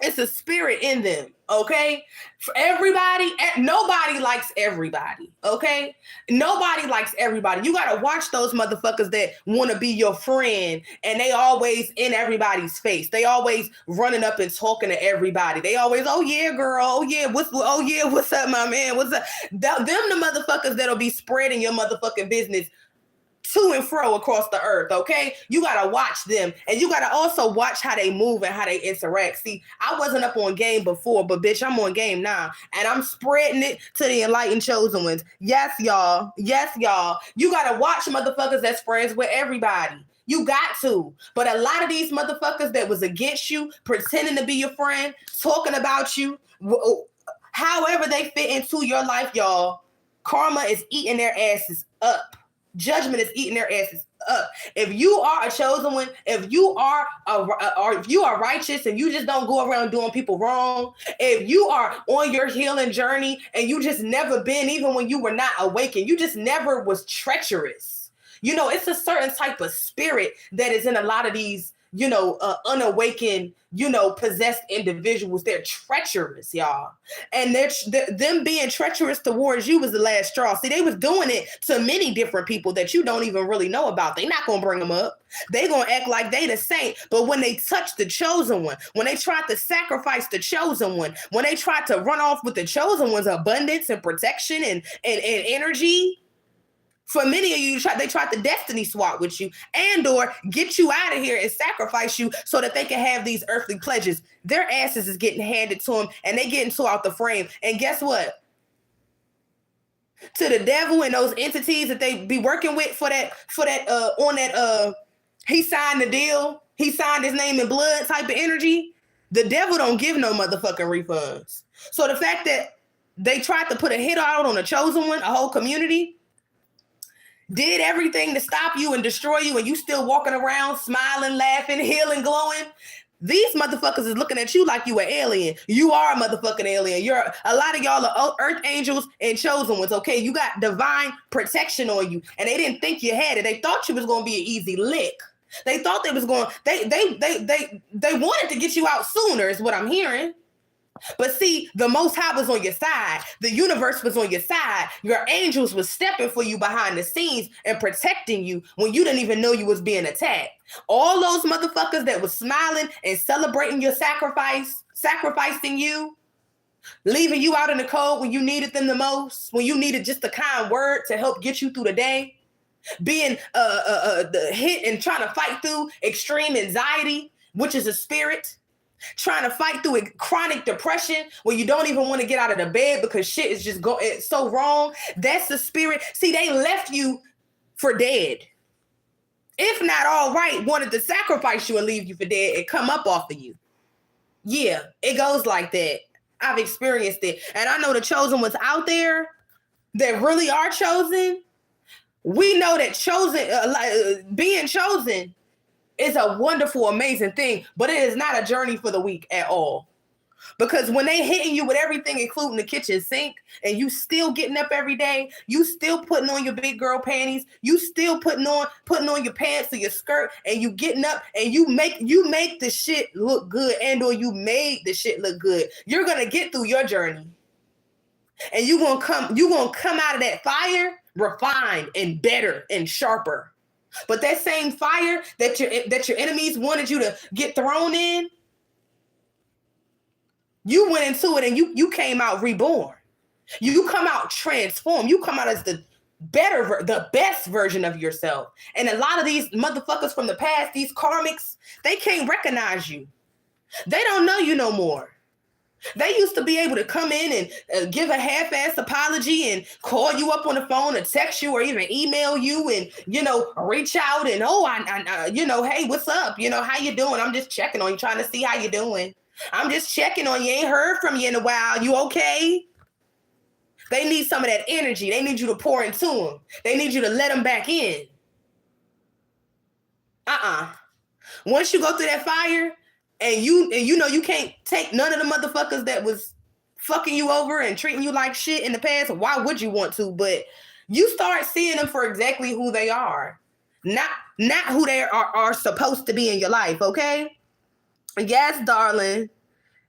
it's a spirit in them, okay? For everybody, nobody likes everybody, okay? Nobody likes everybody. You got to watch those motherfuckers that want to be your friend, and they always in everybody's face. They always running up and talking to everybody. They always, oh, yeah, girl. Oh, yeah, what's up, my man? What's up? Them the motherfuckers that'll be spreading your motherfucking business to and fro across the earth, okay? You got to watch them. And you got to also watch how they move and how they interact. See, I wasn't up on game before, but bitch, I'm on game now. And I'm spreading it to the enlightened chosen ones. Yes, y'all. Yes, y'all. You got to watch motherfuckers that's friends with everybody. You got to. But a lot of these motherfuckers that was against you, pretending to be your friend, talking about you, however they fit into your life, y'all, karma is eating their asses up. Judgment is eating their asses up. If you are a chosen one, if you are if you are righteous and you just don't go around doing people wrong, if you are on your healing journey and you just never been, even when you were not awakened, you just never was treacherous. It's a certain type of spirit that is in a lot of these, unawakened, possessed individuals. They're treacherous, y'all. And them being treacherous towards you was the last straw. See, they was doing it to many different people that you don't even really know about. They not going to bring them up. They going to act like they the saint. But when they touch the chosen one, when they tried to sacrifice the chosen one, when they tried to run off with the chosen one's abundance and protection and energy, for many of you, they tried to destiny swap with you and or get you out of here and sacrifice you so that they can have these earthly pledges. Their asses is getting handed to them and they getting out the frame. And guess what? To the devil and those entities that they be working with he signed the deal, he signed his name in blood type of energy. The devil don't give no motherfucking refunds. So the fact that they tried to put a hit out on a chosen one, a whole community, did everything to stop you and destroy you, and you still walking around smiling, laughing, healing, glowing. These motherfuckers is looking at you like you an alien. You are a motherfucking alien. A lot of y'all are earth angels and chosen ones, okay? You got divine protection on you, and they didn't think you had it. They thought you was going to be an easy lick. They thought they was going, they wanted to get you out sooner is what I'm hearing. But see, the Most High was on your side. The universe was on your side. Your angels was stepping for you behind the scenes and protecting you when you didn't even know you was being attacked. All those motherfuckers that was smiling and celebrating your sacrificing you, leaving you out in the cold when you needed them the most, when you needed just a kind word to help get you through the day, being the hit and trying to fight through extreme anxiety, which is a spirit, trying to fight through chronic depression where you don't even want to get out of the bed because shit is just it's so wrong. That's the spirit. See, they left you for dead. If not all right, wanted to sacrifice you and leave you for dead and come up off of you. Yeah, it goes like that. I've experienced it. And I know the chosen ones out there that really are chosen. We know that being chosen is a wonderful, amazing thing, but it is not a journey for the weak at all. Because when they hitting you with everything, including the kitchen sink, and you still getting up every day, you still putting on your big girl panties, you still putting on your pants or your skirt, and you getting up and you make the shit look good, and or you made the shit look good. You're gonna get through your journey, and you're gonna come out of that fire refined and better and sharper. But that same fire that your enemies wanted you to get thrown in, you went into it and you came out reborn. You come out transformed. You come out as the best version of yourself. And a lot of these motherfuckers from the past, these karmics, they can't recognize you. They don't know you no more. They used to be able to come in and give a half-ass apology and call you up on the phone or text you or even email you and, reach out and, hey, what's up? How you doing? I'm just checking on you, trying to see how you doing. I'm just checking on you. Ain't heard from you in a while. You okay? They need some of that energy. They need you to pour into them. They need you to let them back in. Once you go through that fire and you can't take none of the motherfuckers that was fucking you over and treating you like shit in the past, why would you want to? But you start seeing them for exactly who they are. Not who they are supposed to be in your life, okay? Yes, darling.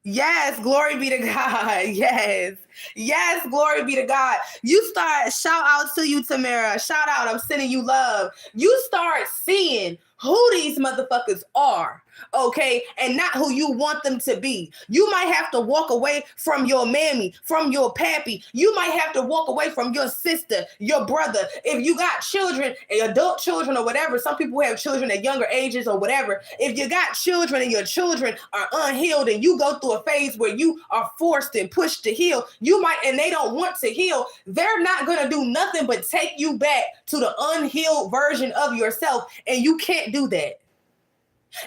Yes, glory be to God. Yes, glory be to God. You start, shout out to you, Tamara. Shout out, I'm sending you love. You start seeing who these motherfuckers are, okay? And not who you want them to be. You might have to walk away from your mammy, from your pappy. You might have to walk away from your sister, your brother. If you got children, adult children or whatever, some people have children at younger ages or whatever. If you got children and your children are unhealed and you go through a phase where you are forced and pushed to heal, and they don't want to heal, they're not going to do nothing but take you back to the unhealed version of yourself. And you can't do that.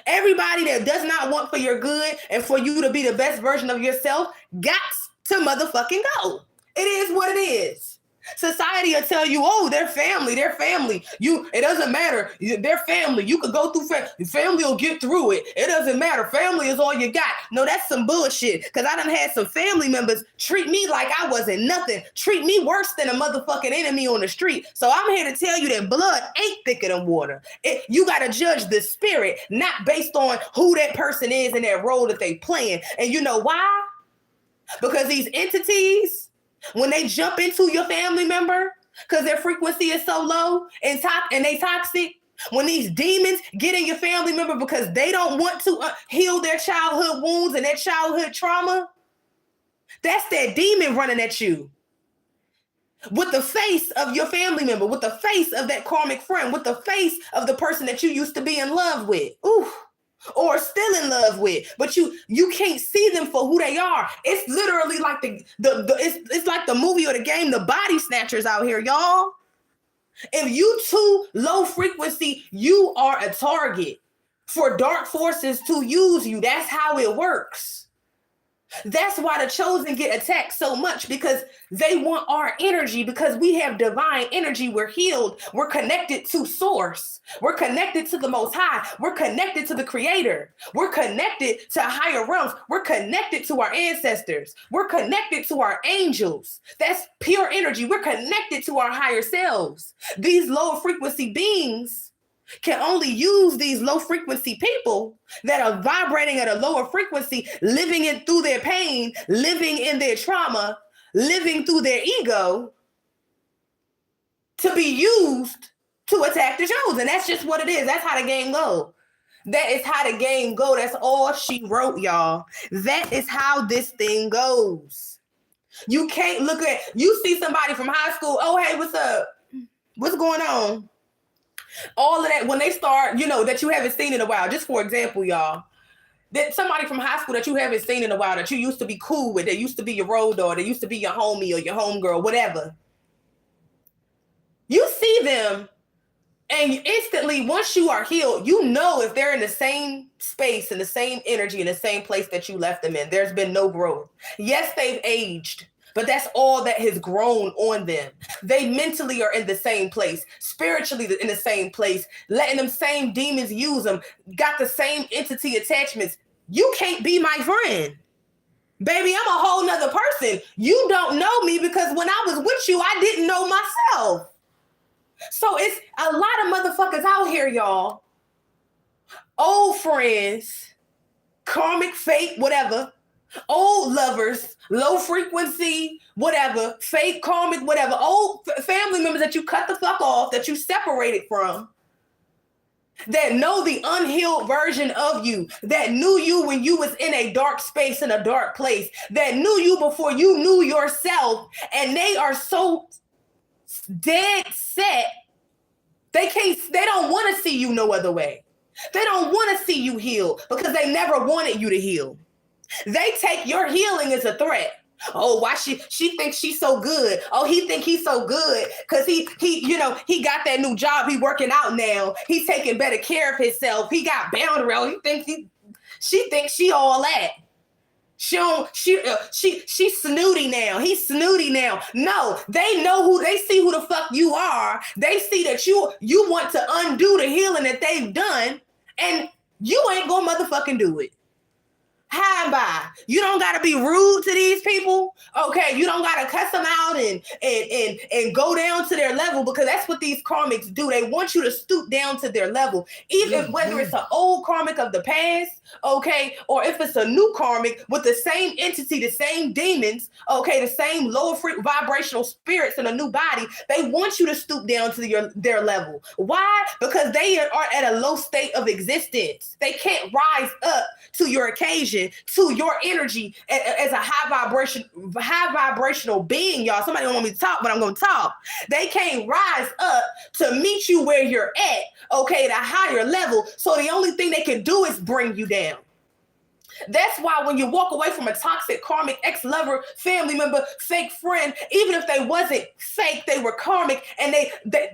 Everybody that does not want for your good and for you to be the best version of yourself got to motherfucking go. It is what it is. Society will tell you, oh, they're family. It doesn't matter. They're family. You could go through family will get through it. It doesn't matter. Family is all you got. No, that's some bullshit. Because I done had some family members treat me like I wasn't nothing. Treat me worse than a motherfucking enemy on the street. So I'm here to tell you that blood ain't thicker than water. You got to judge the spirit, not based on who that person is and that role that they playing. And you know why? Because these entities, when they jump into your family member, because their frequency is so low and they toxic, when these demons get in your family member because they don't want to heal their childhood wounds and their childhood trauma, that's that demon running at you. With the face of your family member, with the face of that karmic friend, with the face of the person that you used to be in love with. Ooh. Or still in love with, but you can't see them for who they are. It's literally like it's like the movie or the game, The Body Snatchers out here, y'all. If you too low frequency, you are a target for dark forces to use you. That's how it works. That's why the chosen get attacked so much, because they want our energy, because we have divine energy. We're healed. We're connected to source. We're connected to the Most High. We're connected to the Creator. We're connected to higher realms. We're connected to our ancestors. We're connected to our angels. That's pure energy. We're connected to our higher selves. These low frequency beings can only use these low frequency people that are vibrating at a lower frequency, living in through their pain, living in their trauma, living through their ego, to be used to attack the chosen. That's just what it is. That's how the game goes. That is how the game go. That's all she wrote, y'all. That is how this thing goes. You can't look at, you see somebody from high school, oh, hey, what's up? What's going on? All of that, when they start, that you haven't seen in a while, just for example, y'all, that somebody from high school that you haven't seen in a while, that you used to be cool with, that used to be your road dog, that used to be your homie or your homegirl, whatever. You see them, and instantly, once you are healed, you know if they're in the same space, in the same energy, in the same place that you left them in. There's been no growth. Yes, they've aged, but that's all that has grown on them. They mentally are in the same place, spiritually in the same place, letting them same demons use them, got the same entity attachments. You can't be my friend. Baby, I'm a whole nother person. You don't know me because when I was with you, I didn't know myself. So it's a lot of motherfuckers out here, y'all. Old friends, karmic, fake, whatever. Old lovers, low frequency, whatever. Fake, karmic, whatever. Old family members that you cut the fuck off, that you separated from. That know the unhealed version of you. That knew you when you was in a dark space, in a dark place. That knew you before you knew yourself. And they are so dead set, they don't want to see you no other way. They don't want to see you heal because they never wanted you to heal. They take your healing as a threat. Oh, why she thinks she's so good. Oh, he think he's so good because he got that new job. He working out now. He's taking better care of himself. He got boundaries. She thinks she all that. She's snooty now. He's snooty now. No, they see who the fuck you are. They see that you want to undo the healing that they've done, and you ain't gonna motherfucking do it. Hi, bye. You don't gotta be rude to these people. Okay, you don't gotta cuss them out and go down to their level, because that's what these karmics do. They want you to stoop down to their level, even whether it's an old karmic of the past, okay, or if it's a new karmic with the same entity, the same demons, okay, the same lower vibrational spirits in a new body. They want you to stoop down to their level. Why? Because they are at a low state of existence. They can't rise up to your occasion, to your energy as a high vibrational being, y'all. Somebody don't want me to talk, but I'm going to talk. They can't rise up to meet you where you're at, okay, at a higher level. So the only thing they can do is bring you down. That's why when you walk away from a toxic, karmic ex-lover, family member, fake friend, even if they wasn't fake, they were karmic, and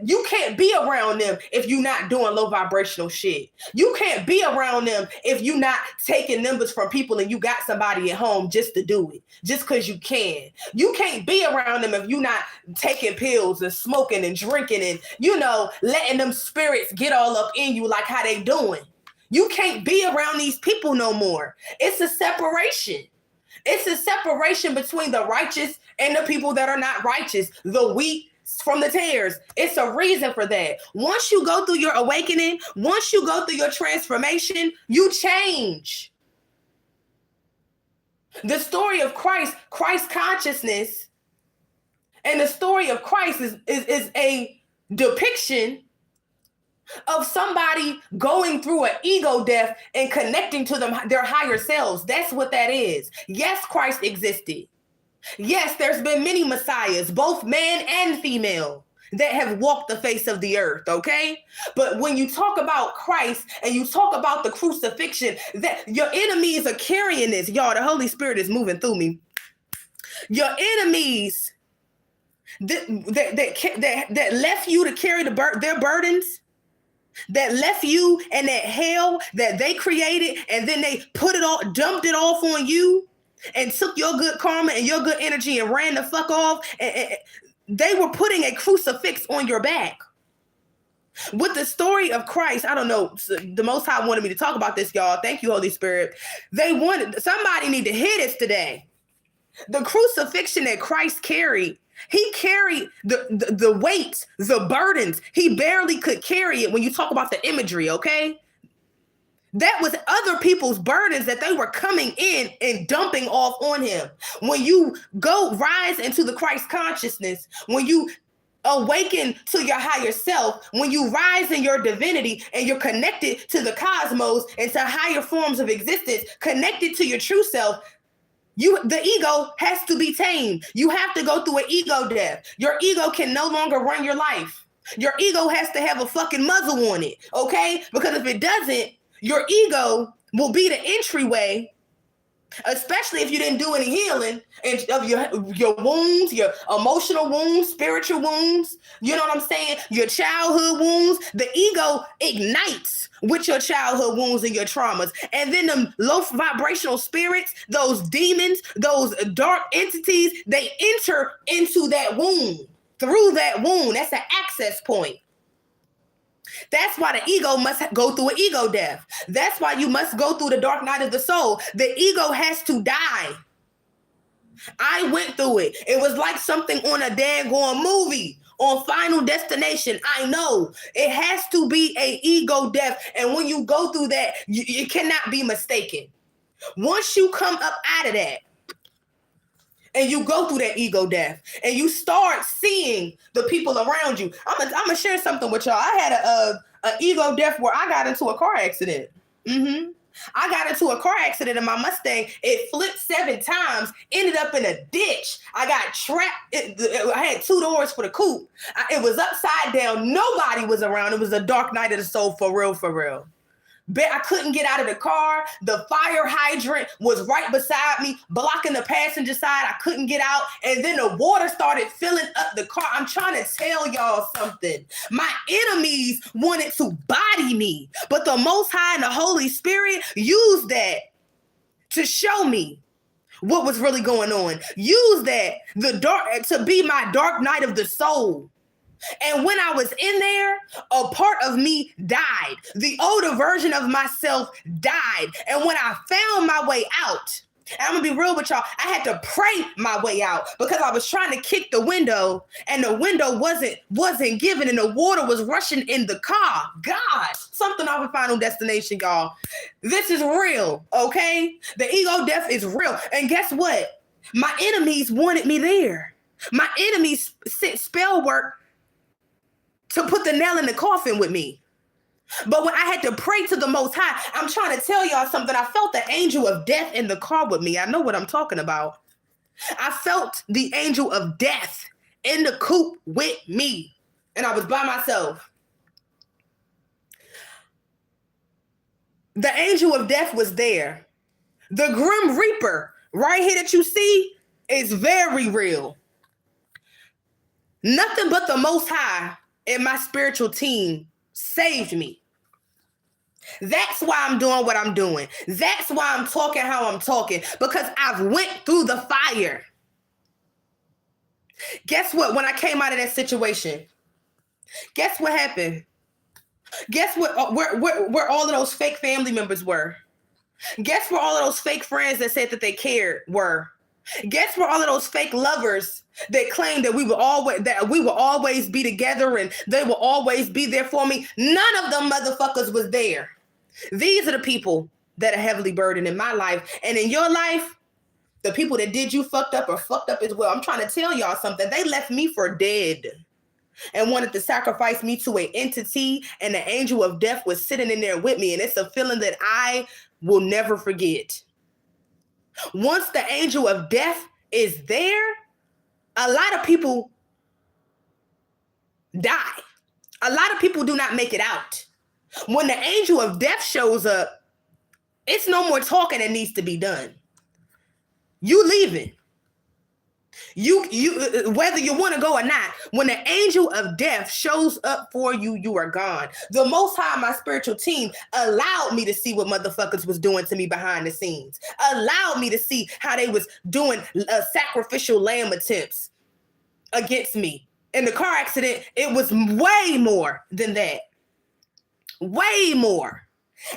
you can't be around them if you're not doing low vibrational shit. You can't be around them if you're not taking numbers from people and you got somebody at home just to do it, just because you can. You can't be around them if you're not taking pills and smoking and drinking and, letting them spirits get all up in you like how they doing. You can't be around these people no more. It's a separation. It's a separation between the righteous and the people that are not righteous, the wheat from the tares. It's a reason for that. Once you go through your awakening, once you go through your transformation, you change. The story of Christ consciousness, and the story of Christ is a depiction of somebody going through an ego death and connecting to their higher selves. That's what that is. Yes, Christ existed. Yes, there's been many messiahs, both man and female, that have walked the face of the earth, okay? But when you talk about Christ and you talk about the crucifixion, that your enemies are carrying this. Y'all, the Holy Spirit is moving through me. Your enemies that left you to carry their burdens, that left you in that hell that they created, and then they dumped it off on you and took your good karma and your good energy and ran the fuck off. And they were putting a crucifix on your back. With the story of Christ, I don't know, the Most High wanted me to talk about this, y'all. Thank you, Holy Spirit. Somebody need to hear this today. The crucifixion that Christ carried, he carried the weights, the burdens. He barely could carry it when you talk about the imagery, okay? That was other people's burdens that they were coming in and dumping off on him. When you rise into the Christ consciousness, when you awaken to your higher self, when you rise in your divinity and you're connected to the cosmos and to higher forms of existence, connected to your true self, The ego has to be tamed. You have to go through an ego death. Your ego can no longer run your life. Your ego has to have a fucking muzzle on it, okay? Because if it doesn't, your ego will be the entryway, especially if you didn't do any healing of your wounds, your emotional wounds, spiritual wounds, you know what I'm saying? Your childhood wounds. The ego ignites with your childhood wounds and your traumas. And then the low vibrational spirits, those demons, those dark entities, they enter into that wound. Through that wound, that's an access point. That's why the ego must go through an ego death. That's why you must go through the dark night of the soul. The ego has to die. I went through it. It was like something on a daggone movie, on Final Destination. I know it has to be an ego death. And when you go through that, you cannot be mistaken. Once you come up out of that, and you go through that ego death, and you start seeing the people around you. I'm gonna share something with y'all. I had an ego death where I got into a car accident. I got into a car accident in my Mustang. It flipped 7 times, ended up in a ditch. I got trapped. I had 2 doors for the coupe. It was upside down. Nobody was around. It was a dark night of the soul, for real, for real. I couldn't get out of the car. The fire hydrant was right beside me, blocking the passenger side. I couldn't get out. And then the water started filling up the car. I'm trying to tell y'all something. My enemies wanted to body me, but the Most High and the Holy Spirit used that to show me what was really going on. Use that to be my dark night of the soul. And when I was in there, a part of me died. The older version of myself died. And when I found my way out, and I'm gonna be real with y'all, I had to pray my way out because I was trying to kick the window and the window wasn't giving and the water was rushing in the car. God, something off of Final Destination, y'all. This is real, okay? The ego death is real. And guess what? My enemies wanted me there. My enemies sent spell work to put the nail in the coffin with me. But when I had to pray to the Most High, I'm trying to tell y'all something. I felt the angel of death in the car with me. I know what I'm talking about. I felt the angel of death in the coupe with me. And I was by myself. The angel of death was there. The Grim Reaper right here that you see is very real. Nothing but the Most High and my spiritual team saved me. That's why I'm doing what I'm doing. That's why I'm talking how I'm talking, because I've went through the fire. Guess what? When I came out of that situation, guess what happened? Guess what? Where all of those fake family members were? Guess where all of those fake friends that said that they cared were? Guess where all of those fake lovers that claimed that we will always be together and they will always be there for me? None of them motherfuckers was there. These are the people that are heavily burdened in my life. And in your life, the people that did you fucked up are fucked up as well. I'm trying to tell y'all something. They left me for dead and wanted to sacrifice me to an entity, and the angel of death was sitting in there with me. And it's a feeling that I will never forget. Once the angel of death is there, a lot of people die. A lot of people do not make it out. When the angel of death shows up, it's no more talking that needs to be done. You leaving. You whether you want to go or not, when the angel of death shows up for you, you are gone. The Most High, my spiritual team, allowed me to see what motherfuckers was doing to me behind the scenes. Allowed me to see how they was doing sacrificial lamb attempts against me. In the car accident, it was way more than that. Way more.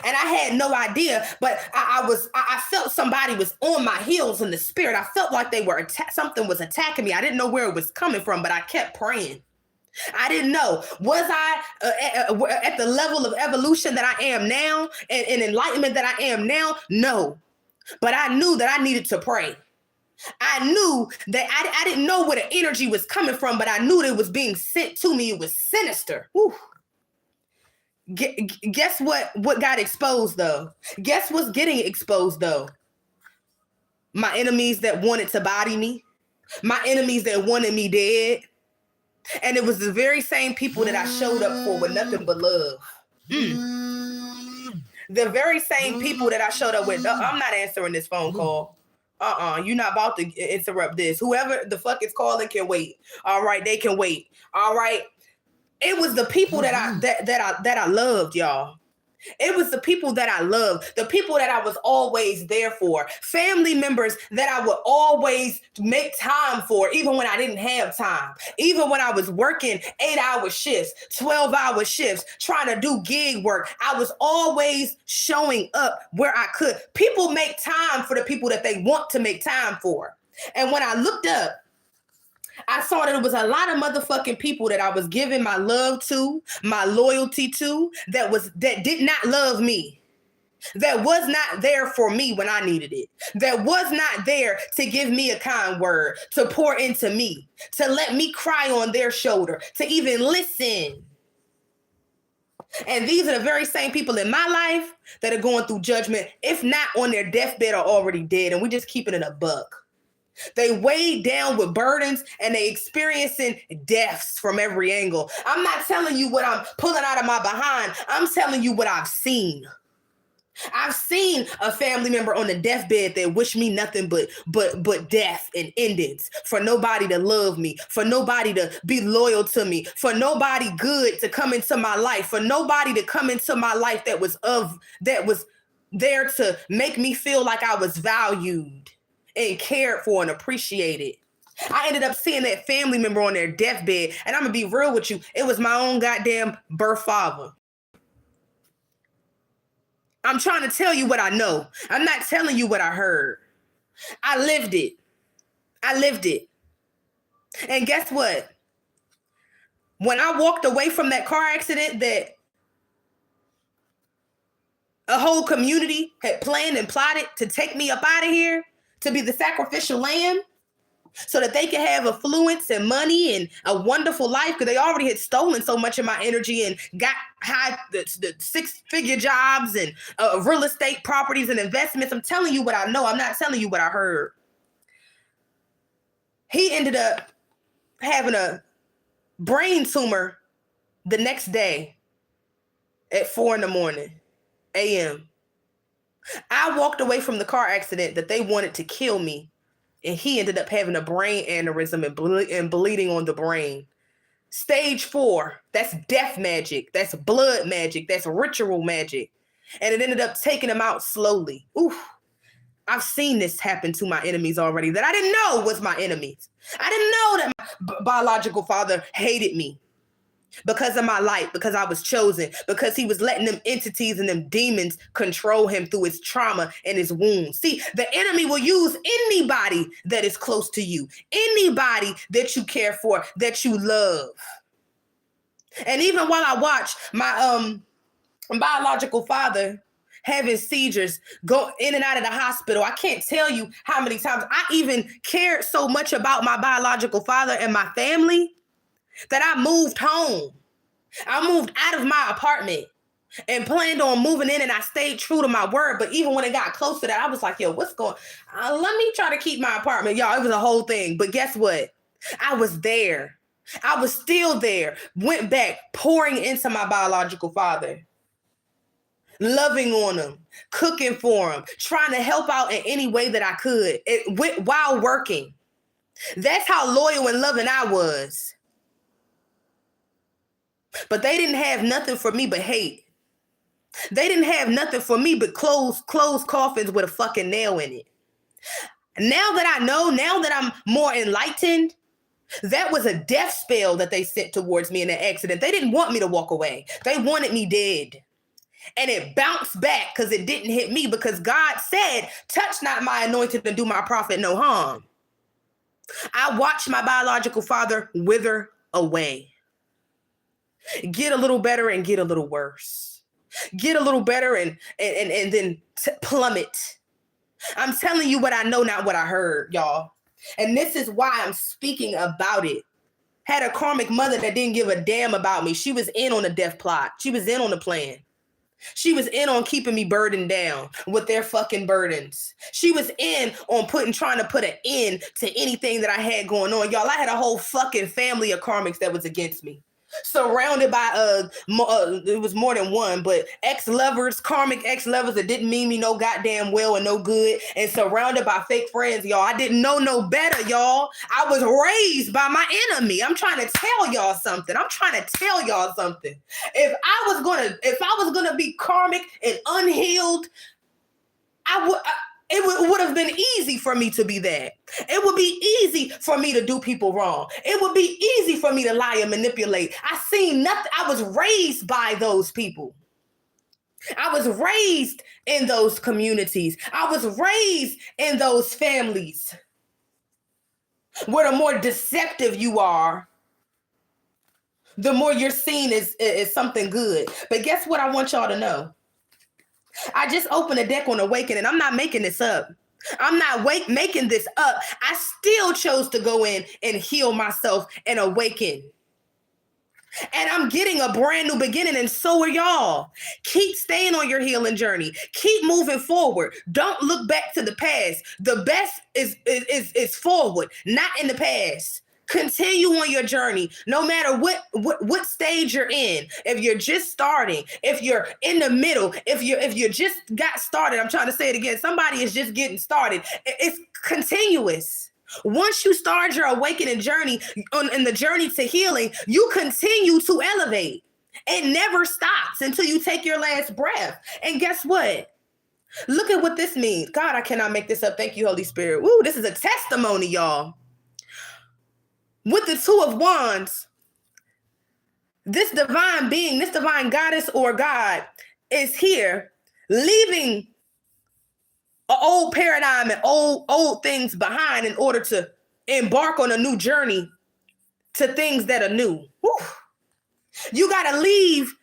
And I had no idea, but I felt somebody was on my heels in the spirit. I felt like they were something was attacking me. I didn't know where it was coming from, but I kept praying. I didn't know. Was I at the level of evolution that I am now and enlightenment that I am now? No. But I knew that I needed to pray. I knew that I didn't know where the energy was coming from, but I knew that it was being sent to me. It was sinister. Whew. Guess what got exposed though? Guess what's getting exposed though? my enemies that wanted to body me, my enemies that wanted me dead. And it was the very same people that I showed up for with nothing but love. The very same people that I showed up with. I'm not answering this phone call. You're not about to interrupt this. Whoever the fuck is calling can wait. All right, they can wait. All right. It was the people that I loved, y'all. It was the people that I loved, the people that I was always there for, family members that I would always make time for, even when I didn't have time, even when I was working 8-hour shifts, 12-hour shifts, trying to do gig work. I was always showing up where I could. People make time for the people that they want to make time for. And when I looked up, I saw that it was a lot of motherfucking people that I was giving my love to, my loyalty to, that did not love me, that was not there for me when I needed it, that was not there to give me a kind word, to pour into me, to let me cry on their shoulder, to even listen. And these are the very same people in my life that are going through judgment, if not on their deathbed, are already dead, and we just keep it in a buck. They weighed down with burdens and they experiencing deaths from every angle. I'm not telling you what I'm pulling out of my behind. I'm telling you what I've seen. I've seen a family member on the deathbed that wished me nothing but death and endings, for nobody to love me, for nobody to be loyal to me, for nobody good to come into my life, for nobody to come into my life that was there to make me feel like I was valued and cared for and appreciated. I ended up seeing that family member on their deathbed, and I'm gonna be real with you, it was my own goddamn birth father. I'm trying to tell you what I know. I'm not telling you what I heard. I lived it. And guess what? When I walked away from that car accident that a whole community had planned and plotted to take me up out of here, to be the sacrificial lamb, so that they could have affluence and money and a wonderful life, because they already had stolen so much of my energy and got the 6-figure jobs and real estate properties and investments. I'm telling you what I know. I'm not telling you what I heard. He ended up having a brain tumor the next day at 4 a.m. I walked away from the car accident that they wanted to kill me, and he ended up having a brain aneurysm and bleeding on the brain. Stage 4, that's death magic, that's blood magic, that's ritual magic. And it ended up taking him out slowly. Oof. I've seen this happen to my enemies already that I didn't know was my enemies. I didn't know that my biological father hated me because of my light, because I was chosen, because he was letting them entities and them demons control him through his trauma and his wounds. See, the enemy will use anybody that is close to you, anybody that you care for, that you love. And even while I watch my biological father having seizures, go in and out of the hospital, I can't tell you how many times I even cared so much about my biological father and my family that I moved home. I moved out of my apartment and planned on moving in, and I stayed true to my word. But even when it got close to that, I was like, yo, what's going on? Let me try to keep my apartment. Y'all, it was a whole thing. But guess what? I was there. I was still there. Went back, pouring into my biological father, loving on him, cooking for him, trying to help out in any way that I could while working. That's how loyal and loving I was. But they didn't have nothing for me but hate. They didn't have nothing for me but closed coffins with a fucking nail in it. Now that I know, now that I'm more enlightened, that was a death spell that they sent towards me in that accident. They didn't want me to walk away. They wanted me dead. And it bounced back because it didn't hit me, because God said, touch not my anointed and do my prophet no harm. I watched my biological father wither away. Get a little better and get a little worse. Get a little better and then plummet. I'm telling you what I know, not what I heard, y'all. And this is why I'm speaking about it. Had a karmic mother that didn't give a damn about me. She was in on the death plot. She was in on the plan. She was in on keeping me burdened down with their fucking burdens. She was in on trying to put an end to anything that I had going on. Y'all, I had a whole fucking family of karmics that was against me. Surrounded by it was more than one, but ex-lovers, karmic ex-lovers that didn't mean me no goddamn well and no good, and surrounded by fake friends, y'all. I didn't know no better, y'all. I was raised by my enemy. I'm trying to tell y'all something. If I was gonna be karmic and unhealed, it would have been easy for me to be that. It would be easy for me to do people wrong. It would be easy for me to lie and manipulate. I seen nothing. I was raised by those people. I was raised in those communities. I was raised in those families where the more deceptive you are, the more you're seen as something good. But guess what I want y'all to know? I just opened a deck on Awakening. I'm not making this up. I'm not making this up. I still chose to go in and heal myself and awaken. And I'm getting a brand new beginning, and so are y'all. Keep staying on your healing journey. Keep moving forward. Don't look back to the past. The best is forward, not in the past. Continue on your journey, no matter what stage you're in. If you're just starting, if you're in the middle, if you just got started, I'm trying to say it again. Somebody is just getting started. It's continuous. Once you start your awakening journey in the journey to healing, you continue to elevate. It never stops until you take your last breath. And guess what? Look at what this means. God, I cannot make this up. Thank you, Holy Spirit. Woo, this is a testimony, y'all. With the Two of Wands, this divine being, this divine goddess or God is here, leaving an old paradigm and old things behind in order to embark on a new journey to things that are new. Whew. You got to leave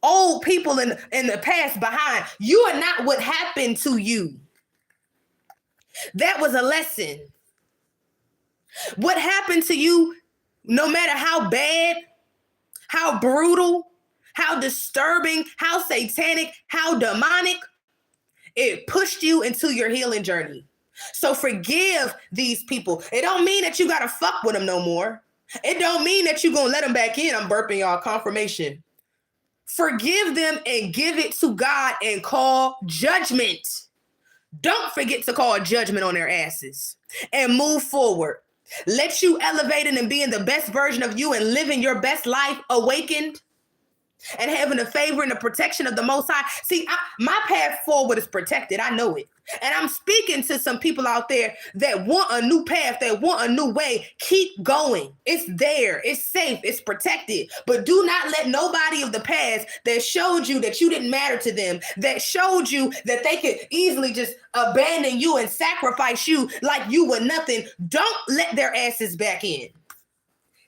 old people in the past behind. You are not what happened to you. That was a lesson. What happened to you, no matter how bad, how brutal, how disturbing, how satanic, how demonic, it pushed you into your healing journey. So forgive these people. It don't mean that you got to fuck with them no more. It don't mean that you're going to let them back in. I'm burping y'all confirmation. Forgive them and give it to God and call judgment. Don't forget to call judgment on their asses and move forward. Let you elevating and being the best version of you and living your best life awakened and having the favor and the protection of the Most High. See, my path forward is protected. I know it. And I'm speaking to some people out there that want a new path, that want a new way. Keep going. It's there. It's safe. It's protected. But do not let nobody of the past that showed you that you didn't matter to them, that showed you that they could easily just abandon you and sacrifice you like you were nothing. Don't let their asses back in.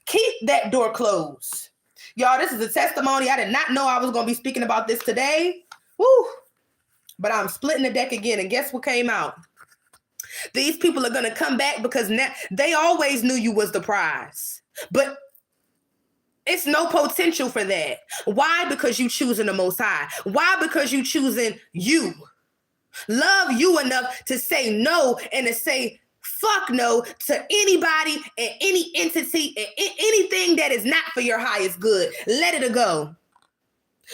Keep that door closed. Y'all, this is a testimony. I did not know I was going to be speaking about this today. Woo! But I'm splitting the deck again. And guess what came out? These people are going to come back because now they always knew you was the prize. But it's no potential for that. Why? Because you choosing the Most High. Why? Because you choosing you. Love you enough to say no and to say fuck no to anybody and any entity and anything that is not for your highest good. Let it go.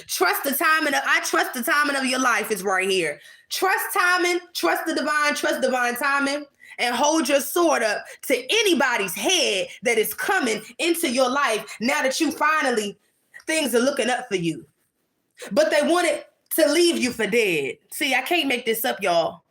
Trust the timing of, I trust the timing of your life is right here. Trust timing, trust divine timing, and hold your sword up to anybody's head that is coming into your life now that you finally, things are looking up for you. But they wanted to leave you for dead. See, I can't make this up, y'all.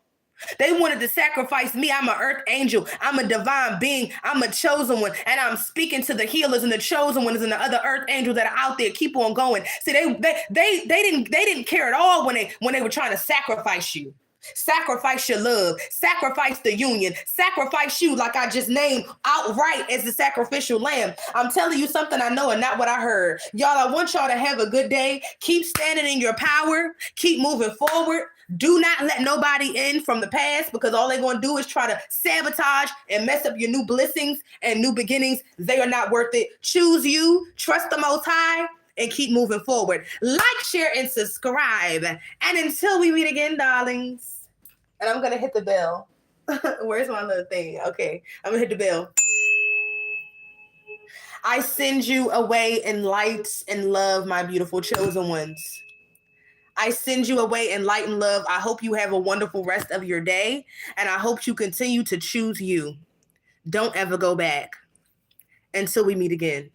They wanted to sacrifice me. I'm an earth angel. I'm a divine being. I'm a chosen one. And I'm speaking to the healers and the chosen ones and the other earth angels that are out there. Keep on going. See, they didn't care at all when they were trying to sacrifice you. Sacrifice your love. Sacrifice the union. Sacrifice you like I just named outright as the sacrificial lamb. I'm telling you something I know and not what I heard. Y'all, I want y'all to have a good day. Keep standing in your power. Keep moving forward. Do not let nobody in from the past because all they're going to do is try to sabotage and mess up your new blessings and new beginnings. They are not worth it. Choose you. Trust the Most High. and keep moving forward. Like, share, and subscribe. And until we meet again, darlings. And I'm going to hit the bell. Where's my little thing? Okay, I'm going to hit the bell. I send you away in light and love, my beautiful chosen ones. I send you away in light and love. I hope you have a wonderful rest of your day, and I hope you continue to choose you. Don't ever go back. Until we meet again.